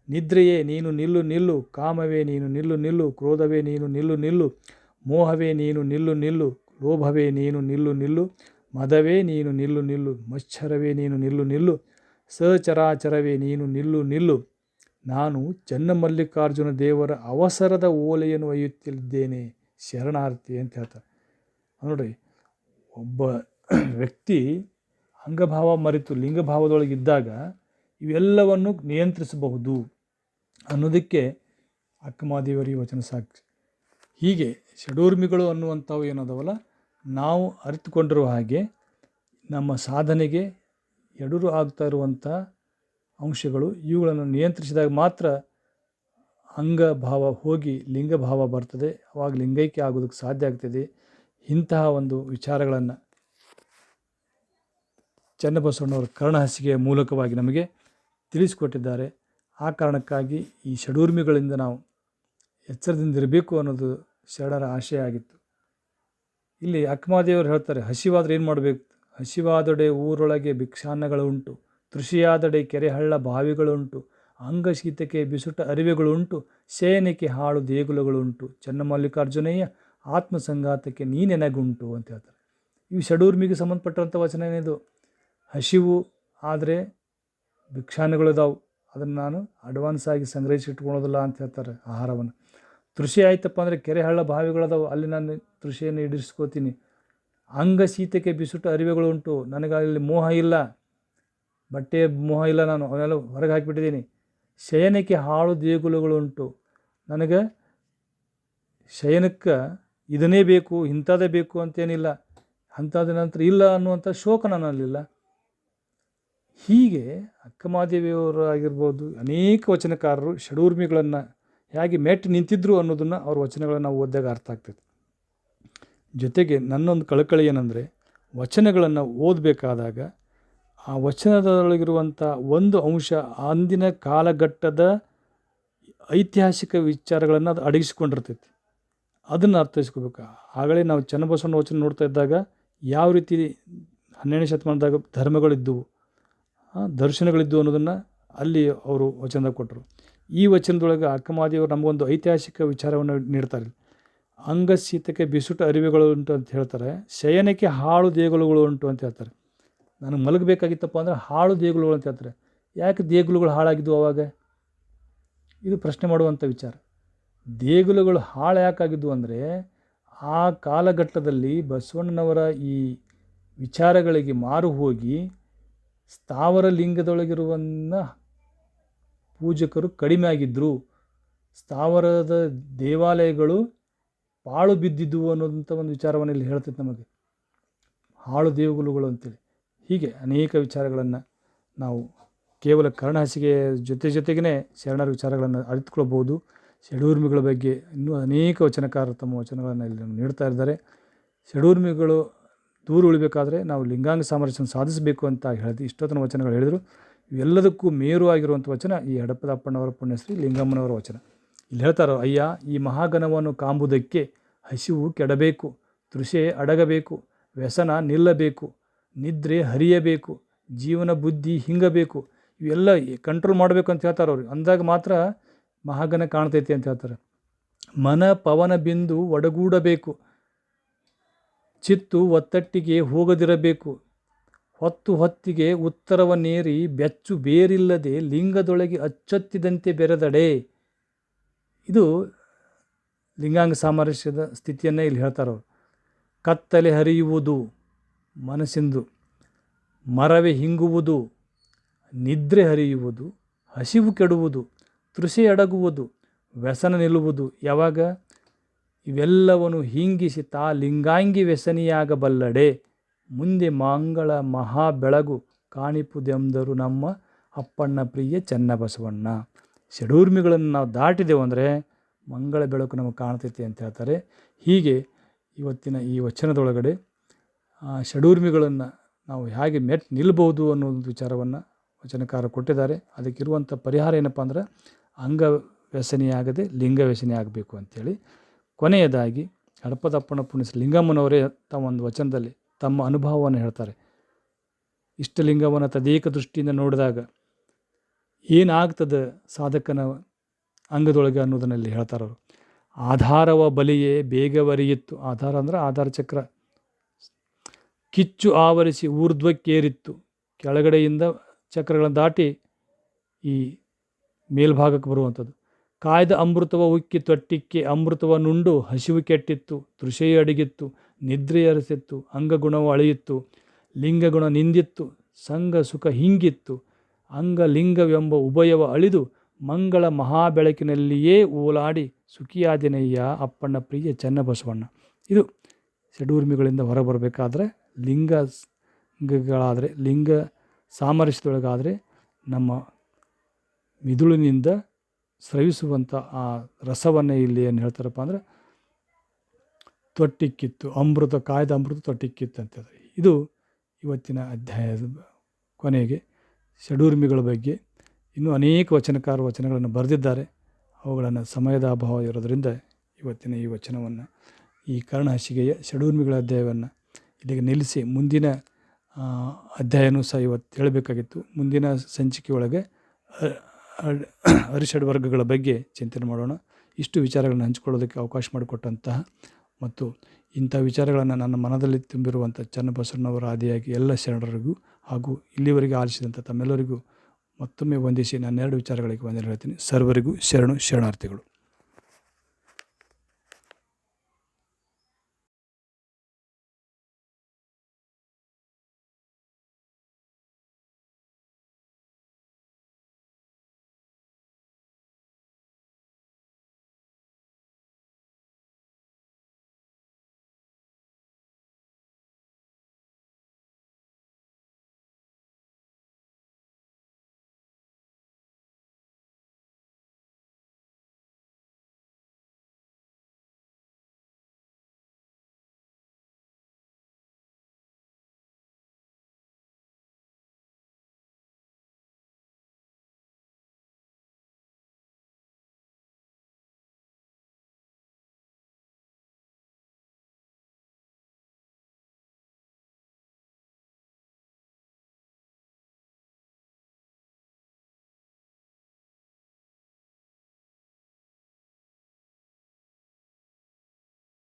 ನಿದ್ರೆಯೇ ನೀನು ನಿಲ್ಲು, ಕಾಮವೇ ನೀನು ನಿಲ್ಲು, ಕ್ರೋಧವೇ ನೀನು ನಿಲ್ಲು, ಮೋಹವೇ ನೀನು ನಿಲ್ಲು, ಲೋಭವೇ ನೀನು ನಿಲ್ಲು, ಮದವೇ ನೀನು ನಿಲ್ಲು, ಮತ್ಸರವೇ ನೀನು ನಿಲ್ಲು, ಸಚರಾಚರವೇ ನೀನು ನಿಲ್ಲು, ನಾನು ಚನ್ನಮಲ್ಲಿಕಾರ್ಜುನ ದೇವರ ಅವಸರದ ಓಲೆಯನ್ನು ಒಯ್ಯುತ್ತಿದ್ದೇನೆ, ಶರಣಾರ್ಥಿ ಅಂತ ಹೇಳ್ತಾರೆ. ನೋಡ್ರಿ, ಒಬ್ಬ ವ್ಯಕ್ತಿ ಅಂಗಭಾವ ಮರೆತು ಲಿಂಗಭಾವದೊಳಗಿದ್ದಾಗ ಇವೆಲ್ಲವನ್ನು ನಿಯಂತ್ರಿಸಬಹುದು ಅನ್ನೋದಕ್ಕೆ ಅಕ್ಕಮಹಾದೇವರ ಈ ವಚನ ಸಾಕ್ಷಿ. ಹೀಗೆ ಷಡೂರ್ಮಿಗಳು ಅನ್ನುವಂಥವು ಏನದವಲ್ಲ, ನಾವು ಅರಿತುಕೊಂಡಿರುವ ಹಾಗೆ ನಮ್ಮ ಸಾಧನೆಗೆ ಎದುರು ಆಗ್ತಾ ಇರುವಂಥ ಅಂಶಗಳು, ಇವುಗಳನ್ನು ನಿಯಂತ್ರಿಸಿದಾಗ ಮಾತ್ರ ಅಂಗಭಾವ ಹೋಗಿ ಲಿಂಗಭಾವ ಬರ್ತದೆ. ಅವಾಗ ಲಿಂಗೈಕ್ಯ ಆಗೋದಕ್ಕೆ ಸಾಧ್ಯ ಆಗ್ತದೆ. ಇಂತಹ ಒಂದು ವಿಚಾರಗಳನ್ನು ಚನ್ನಬಸವಣ್ಣವರ ಕರ್ಣಹಸಿಗೆಯ ಮೂಲಕವಾಗಿ ನಮಗೆ ತಿಳಿಸಿಕೊಟ್ಟಿದ್ದಾರೆ. ಆ ಕಾರಣಕ್ಕಾಗಿ ಈ ಷಡೂರ್ಮಿಗಳಿಂದ ನಾವು ಎಚ್ಚರದಿಂದಿರಬೇಕು ಅನ್ನೋದು ಶರಣರ ಆಶಯ ಆಗಿತ್ತು. ಇಲ್ಲಿ ಅಕ್ಕಮಹಾದೇವರು ಹೇಳ್ತಾರೆ, ಹಸಿವಾದರೆ ಏನು ಮಾಡಬೇಕು, ಹಸಿವಾದಡೆ ಊರೊಳಗೆ ಭಿಕ್ಷಾನ್ನಗಳುಂಟು, ತೃಷಿಯಾದಡೆ ಕೆರೆಹಳ್ಳ ಬಾವಿಗಳುಂಟು, ಅಂಗಶೀತಕ್ಕೆ ಬಿಸುಟ ಅರಿವೆಗಳುಂಟು, ಶಯನಕ್ಕೆ ಹಾಳು ದೇಗುಲಗಳುಂಟು, ಚನ್ನಮಲ್ಲಿಕಾರ್ಜುನಯ್ಯ ಆತ್ಮಸಂಘಾತಕ್ಕೆ ನೀನೆನಗುಂಟು ಅಂತ ಹೇಳ್ತಾರೆ. ಇವು ಷಡೂರ್ಮಿಗೆ ಸಂಬಂಧಪಟ್ಟಂಥ ವಚನ ಏನಿದು. ಹಸಿವು ಆದರೆ ಭಿಕ್ಷಾನ್ನಗಳಿದಾವೆ, ಅದನ್ನು ನಾನು ಅಡ್ವಾನ್ಸಾಗಿ ಸಂಗ್ರಹಿಸಿ ಇಟ್ಕೊಳೋದಿಲ್ಲ ಅಂತ ಹೇಳ್ತಾರೆ ಆಹಾರವನ್ನು. ತೃಷಿ ಆಯ್ತಪ್ಪ ಅಂದರೆ ಕೆರೆ ಹಳ್ಳ ಬಾವಿಗಳದಾವೆ, ಅಲ್ಲಿ ನಾನು ತೃಷಿಯನ್ನು ಈಡೇರಿಸ್ಕೋತೀನಿ. ಅಂಗ ಶೀತಕ್ಕೆ ಬಿಸುಟ ಅರಿವೆಗಳು ಉಂಟು, ನನಗೆ ಅಲ್ಲಿ ಮೋಹ ಇಲ್ಲ, ಬಟ್ಟೆ ಮೋಹ ಇಲ್ಲ, ನಾನು ಅವೆಲ್ಲ ಹೊರಗೆ ಹಾಕಿಬಿಟ್ಟಿದ್ದೀನಿ. ಶಯನಕ್ಕೆ ಹಾಳು ದೇಗುಲಗಳುಂಟು, ನನಗೆ ಶಯನಕ್ಕೆ ಇದನ್ನೇ ಬೇಕು ಇಂಥದ್ದೇ ಬೇಕು ಅಂತೇನಿಲ್ಲ, ಅಂಥದ್ದು ನಂತರ ಇಲ್ಲ ಅನ್ನುವಂಥ ಶೋಕ ನನ್ನಲ್ಲಿಲ್ಲ. ಹೀಗೆ ಅಕ್ಕಮಹಾದೇವಿಯವರು ಆಗಿರ್ಬೋದು, ಅನೇಕ ವಚನಕಾರರು ಷಡೂರ್ಮಿಗಳನ್ನು ಹೇಗೆ ಮೆಟ್ಟಿ ನಿಂತಿದ್ರು ಅನ್ನೋದನ್ನು ಅವ್ರ ವಚನಗಳನ್ನು ನಾವು ಓದಿದಾಗ ಅರ್ಥ ಆಗ್ತದೆ. ಜೊತೆಗೆ ನನ್ನೊಂದು ಕಳಕಳಿ ಏನಂದರೆ, ವಚನಗಳನ್ನು ಓದಬೇಕಾದಾಗ ಆ ವಚನದೊಳಗಿರುವಂಥ ಒಂದು ಅಂಶ ಅಂದಿನ ಕಾಲಘಟ್ಟದ ಐತಿಹಾಸಿಕ ವಿಚಾರಗಳನ್ನು ಅದು ಅಡಗಿಸಿಕೊಂಡಿರ್ತೈತಿ. ಅದನ್ನು ಅರ್ಥೈಸ್ಕೋಬೇಕು. ಆಗಲೇ ನಾವು ಚನ್ನಬಸವಣ್ಣ ವಚನ ನೋಡ್ತಾ ಇದ್ದಾಗ ಯಾವ ರೀತಿ 12ನೇ ಶತಮಾನದಾಗ ಧರ್ಮಗಳಿದ್ದವು, ದರ್ಶನಗಳಿದ್ದವು ಅನ್ನೋದನ್ನು ಅಲ್ಲಿ ಅವರು ವಚನದಾಗ ಕೊಟ್ಟರು. ಈ ವಚನದೊಳಗೆ ಅಕ್ಕಮಹಾದೇವರು ನಮಗೊಂದು ಐತಿಹಾಸಿಕ ವಿಚಾರವನ್ನು ನೀಡ್ತಾರೆ. ಅಂಗಶೀತಕ್ಕೆ ಬಿಸುಟ ಅರಿವೆಗಳು ಉಂಟು ಅಂತ ಹೇಳ್ತಾರೆ, ಶಯನಕ್ಕೆ ಹಾಳು ದೇಗುಲಗಳು ಉಂಟು ಅಂತ ಹೇಳ್ತಾರೆ. ನನಗೆ ಮಲಗಬೇಕಾಗಿತ್ತಪ್ಪ ಅಂದರೆ ಹಾಳು ದೇಗುಲಗಳು ಅಂತ ಹೇಳ್ತಾರೆ. ಯಾಕೆ ದೇಗುಲಗಳು ಹಾಳಾಗಿದ್ವು ಅವಾಗ? ಇದು ಪ್ರಶ್ನೆ ಮಾಡುವಂಥ ವಿಚಾರ. ದೇಗುಲಗಳು ಹಾಳು ಯಾಕಾಗಿದ್ವು ಅಂದರೆ, ಆ ಕಾಲಘಟ್ಟದಲ್ಲಿ ಬಸವಣ್ಣನವರ ಈ ವಿಚಾರಗಳಿಗೆ ಮಾರು ಹೋಗಿ ಸ್ಥಾವರ ಲಿಂಗದೊಳಗಿರುವನ್ನ ಪೂಜಕರು ಕಡಿಮೆ ಆಗಿದ್ದರು, ಸ್ಥಾವರದ ದೇವಾಲಯಗಳು ಪಾಳು ಬಿದ್ದಿದ್ವು ಅನ್ನೋದಂಥ ಒಂದು ವಿಚಾರವನ್ನು ಇಲ್ಲಿ ಹೇಳ್ತೈತೆ ನಮಗೆ, ಹಾಳು ಅಂತೇಳಿ. ಹೀಗೆ ಅನೇಕ ವಿಚಾರಗಳನ್ನು ನಾವು ಕೇವಲ ಕರ್ಣಹಸಿಗೆ ಜೊತೆಗೇ ಶರಣರ ವಿಚಾರಗಳನ್ನು ಅರಿತುಕೊಳ್ಬೋದು. ಷಡೂರ್ಮಿಗಳ ಬಗ್ಗೆ ಇನ್ನೂ ಅನೇಕ ವಚನಕಾರರು ತಮ್ಮ ವಚನಗಳನ್ನು ಇಲ್ಲಿ ನೀಡ್ತಾ ಇದ್ದಾರೆ. ಷಡೂರ್ಮಿಗಳು ದೂರ ಉಳಿಬೇಕಾದ್ರೆ ನಾವು ಲಿಂಗಾಂಗ ಸಾಮರಸ್ಯವನ್ನು ಸಾಧಿಸಬೇಕು ಅಂತ ಇಷ್ಟೊತ್ತನ ವಚನಗಳು ಹೇಳಿದರು. ಇವೆಲ್ಲದಕ್ಕೂ ಮೇರು ಆಗಿರುವಂಥ ವಚನ ಈ ಹಡಪದ ಅಪ್ಪಣ್ಣವರ ಪುಣ್ಯಶ್ರೀ ಲಿಂಗಮ್ಮನವರ ವಚನ. ಇಲ್ಲಿ ಹೇಳ್ತಾರೋ, ಅಯ್ಯ ಈ ಮಹಾಗಣವನ್ನು ಕಾಂಬುದಕ್ಕೆ ಹಸಿವು ಕೆಡಬೇಕು, ತೃಷೆ ಅಡಗಬೇಕು, ವ್ಯಸನ ನಿಲ್ಲಬೇಕು, ನಿದ್ರೆ ಹರಿಯಬೇಕು, ಜೀವನ ಬುದ್ಧಿ ಹಿಂಗಬೇಕು, ಇವೆಲ್ಲ ಕಂಟ್ರೋಲ್ ಮಾಡಬೇಕು ಅಂತ ಹೇಳ್ತಾರೆ ಅವ್ರು. ಅಂದಾಗ ಮಾತ್ರ ಮಹಾಗಣ ಕಾಣ್ತೈತಿ ಅಂತ ಹೇಳ್ತಾರೆ. ಮನ ಪವನ ಬಿಂದು ಒಡಗೂಡಬೇಕು, ಚಿತ್ತು ಒತ್ತಟ್ಟಿಗೆ ಹೋಗದಿರಬೇಕು, ಹೊತ್ತು ಹೊತ್ತಿಗೆ ಉತ್ತರವನ್ನೇರಿ ಬೆಚ್ಚು ಬೇರಿಲ್ಲದೆ ಲಿಂಗದೊಳಗೆ ಅಚ್ಚೊತ್ತಿದಂತೆ ಬೆರೆದಡೆ. ಇದು ಲಿಂಗಾಂಗ ಸಾಮರಸ್ಯದ ಸ್ಥಿತಿಯನ್ನೇ ಇಲ್ಲಿ ಹೇಳ್ತಾರೆ ಅವರು. ಕತ್ತಲೆ ಹರಿಯುವುದು ಮನಸ್ಸಿಂದು, ಮರವೇ ಹಿಂಗುವುದು, ನಿದ್ರೆ ಹರಿಯುವುದು, ಹಸಿವು ಕೆಡುವುದು, ತೃಷೆ ಅಡಗುವುದು, ವ್ಯಸನ ನಿಲ್ಲುವುದು. ಯಾವಾಗ ಇವೆಲ್ಲವನ್ನು ಹಿಂಗಿಸಿ ತಾ ಲಿಂಗಾಂಗಿ ವ್ಯಸನಿಯಾಗಬಲ್ಲಡೆ, ಮುಂದೆ ಮಂಗಳ ಮಹಾ ಬೆಳಗು ಕಾಣಿಪುದೆಂದರು ನಮ್ಮ ಅಪ್ಪಣ್ಣ ಪ್ರಿಯ ಚನ್ನಬಸವಣ್ಣ. ಷಡೂರ್ಮಿಗಳನ್ನು ನಾವು ದಾಟಿದೆವು ಅಂದರೆ ಮಂಗಳ ಬೆಳಕು ನಮಗೆ ಕಾಣ್ತೈತಿ ಅಂತ ಹೇಳ್ತಾರೆ. ಹೀಗೆ ಇವತ್ತಿನ ಈ ವಚನದೊಳಗಡೆ ಷಡೂರ್ಮಿಗಳನ್ನು ನಾವು ಹೇಗೆ ನಿಲ್ಬೋದು ಅನ್ನೋ ಒಂದು ವಿಚಾರವನ್ನು ವಚನಕಾರ ಕೊಟ್ಟಿದ್ದಾರೆ. ಅದಕ್ಕಿರುವಂಥ ಪರಿಹಾರ ಏನಪ್ಪ ಅಂದ್ರೆ ಅಂಗ ವ್ಯಸನಿಯಾಗದೆ ಲಿಂಗ ವ್ಯಸನಿ ಆಗಬೇಕು ಅಂಥೇಳಿ. ಕೊನೆಯದಾಗಿ ಹಡಪದಪ್ಪನ ಪುಣ್ಯ ಲಿಂಗಮ್ಮನವರೇ ತಮ್ಮ ಒಂದು ವಚನದಲ್ಲಿ ತಮ್ಮ ಅನುಭವವನ್ನು ಹೇಳ್ತಾರೆ. ಇಷ್ಟಲಿಂಗವನ್ನು ತದೇಕ ದೃಷ್ಟಿಯಿಂದ ನೋಡಿದಾಗ ಏನಾಗ್ತದೆ ಸಾಧಕನ ಅಂಗದೊಳಗೆ ಅನ್ನೋದನ್ನಲ್ಲಿ ಹೇಳ್ತಾರೆ ಅವರು. ಆಧಾರವ ಬಲಿಯೇ ಬೇಗವರಿಯಿತ್ತು, ಆಧಾರ ಅಂದ್ರೆ ಆಧಾರ ಚಕ್ರ, ಕಿಚ್ಚು ಆವರಿಸಿ ಊರ್ಧ್ವಕ್ಕೇರಿತ್ತು, ಕೆಳಗಡೆಯಿಂದ ಚಕ್ರಗಳನ್ನು ದಾಟಿ ಈ ಮೇಲ್ಭಾಗಕ್ಕೆ ಬರುವಂಥದ್ದು. ಕಾಯ್ದ ಅಮೃತವ ಉಕ್ಕಿ ತೊಟ್ಟಿಕ್ಕೆ ಅಮೃತವ ನುಂಡು ಹಸಿವು ಕೆಟ್ಟಿತ್ತು, ತೃಷೆಯು ಅಡಗಿತ್ತು, ನಿದ್ರೆ ಅರಸಿತ್ತು, ಅಂಗಗುಣವು ಅಳೆಯಿತ್ತು, ಲಿಂಗಗುಣ ನಿಂದಿತ್ತು, ಸಂಘ ಸುಖ ಹಿಂಗಿತ್ತು, ಅಂಗಲಿಂಗವೆಂಬ ಉಭಯವ ಅಳಿದು ಮಂಗಳ ಮಹಾಬೆಳಕಿನಲ್ಲಿಯೇ ಓಲಾಡಿ ಸುಖಿಯಾದಿನಯ್ಯ ಅಪ್ಪಣ್ಣ ಪ್ರಿಯ ಚನ್ನಬಸವಣ್ಣ. ಇದು ಷಡೂರ್ಮಿಗಳಿಂದ ಹೊರಬರಬೇಕಾದ್ರೆ ಲಿಂಗಗಳಾದರೆ, ಲಿಂಗ ಸಾಮರಸ್ಯದೊಳಗಾದರೆ ನಮ್ಮ ಮಿದುಳಿನಿಂದ ಸ್ರವಿಸುವಂಥ ಆ ರಸವನ್ನೇ ಇಲ್ಲಿ ಏನು ಹೇಳ್ತಾರಪ್ಪ ಅಂದ್ರೆ ತೊಟ್ಟಿಕ್ಕಿತ್ತು, ಅಮೃತ ಕಾಯ್ದ ಅಮೃತ ತೊಟ್ಟಿಕ್ಕಿತ್ತು ಅಂತಂದರೆ. ಇದು ಇವತ್ತಿನ ಅಧ್ಯಾಯದ ಕೊನೆಗೆ ಷಡೂರ್ಮಿಗಳ ಬಗ್ಗೆ ಇನ್ನೂ ಅನೇಕ ವಚನಗಳನ್ನು ಬರೆದಿದ್ದಾರೆ. ಅವುಗಳನ್ನು ಸಮಯದ ಅಭಾವ ಇರೋದರಿಂದ ಇವತ್ತಿನ ಈ ವಚನವನ್ನು, ಈ ಕರ್ಣಹಾಸಿಗೆಯ ಷಡೂರ್ಮಿಗಳ ಅಧ್ಯಾಯವನ್ನು ಇಲ್ಲಿಗೆ ನಿಲ್ಲಿಸಿ ಮುಂದಿನ ಅಧ್ಯಾಯನೂ ಸಹ ಇವತ್ತು ಹೇಳಬೇಕಾಗಿತ್ತು. ಮುಂದಿನ ಸಂಚಿಕೆಯೊಳಗೆ ಅರಿಷಡ್ ವರ್ಗಗಳ ಬಗ್ಗೆ ಚಿಂತನೆ ಮಾಡೋಣ. ಇಷ್ಟು ವಿಚಾರಗಳನ್ನು ಹಂಚಿಕೊಳ್ಳೋದಕ್ಕೆ ಅವಕಾಶ ಮಾಡಿಕೊಟ್ಟಂತಹ ಮತ್ತು ಇಂಥ ವಿಚಾರಗಳನ್ನು ನನ್ನ ಮನದಲ್ಲಿ ತುಂಬಿರುವಂಥ ಚನ್ನಬಸವಣ್ಣವರ ಆದಿಯಾಗಿ ಎಲ್ಲ ಶರಣರಿಗೂ ಹಾಗೂ ಇಲ್ಲಿವರೆಗೆ ಆಲಿಸಿದಂಥ ತಮ್ಮೆಲ್ಲರಿಗೂ ಮತ್ತೊಮ್ಮೆ ವಂದಿಸಿ ನಾನು 2 ವಿಚಾರಗಳಿಗೆ ವಂದನೆ ಹೇಳ್ತೀನಿ. ಸರ್ವರಿಗೂ ಶರಣಾರ್ಥಿಗಳು.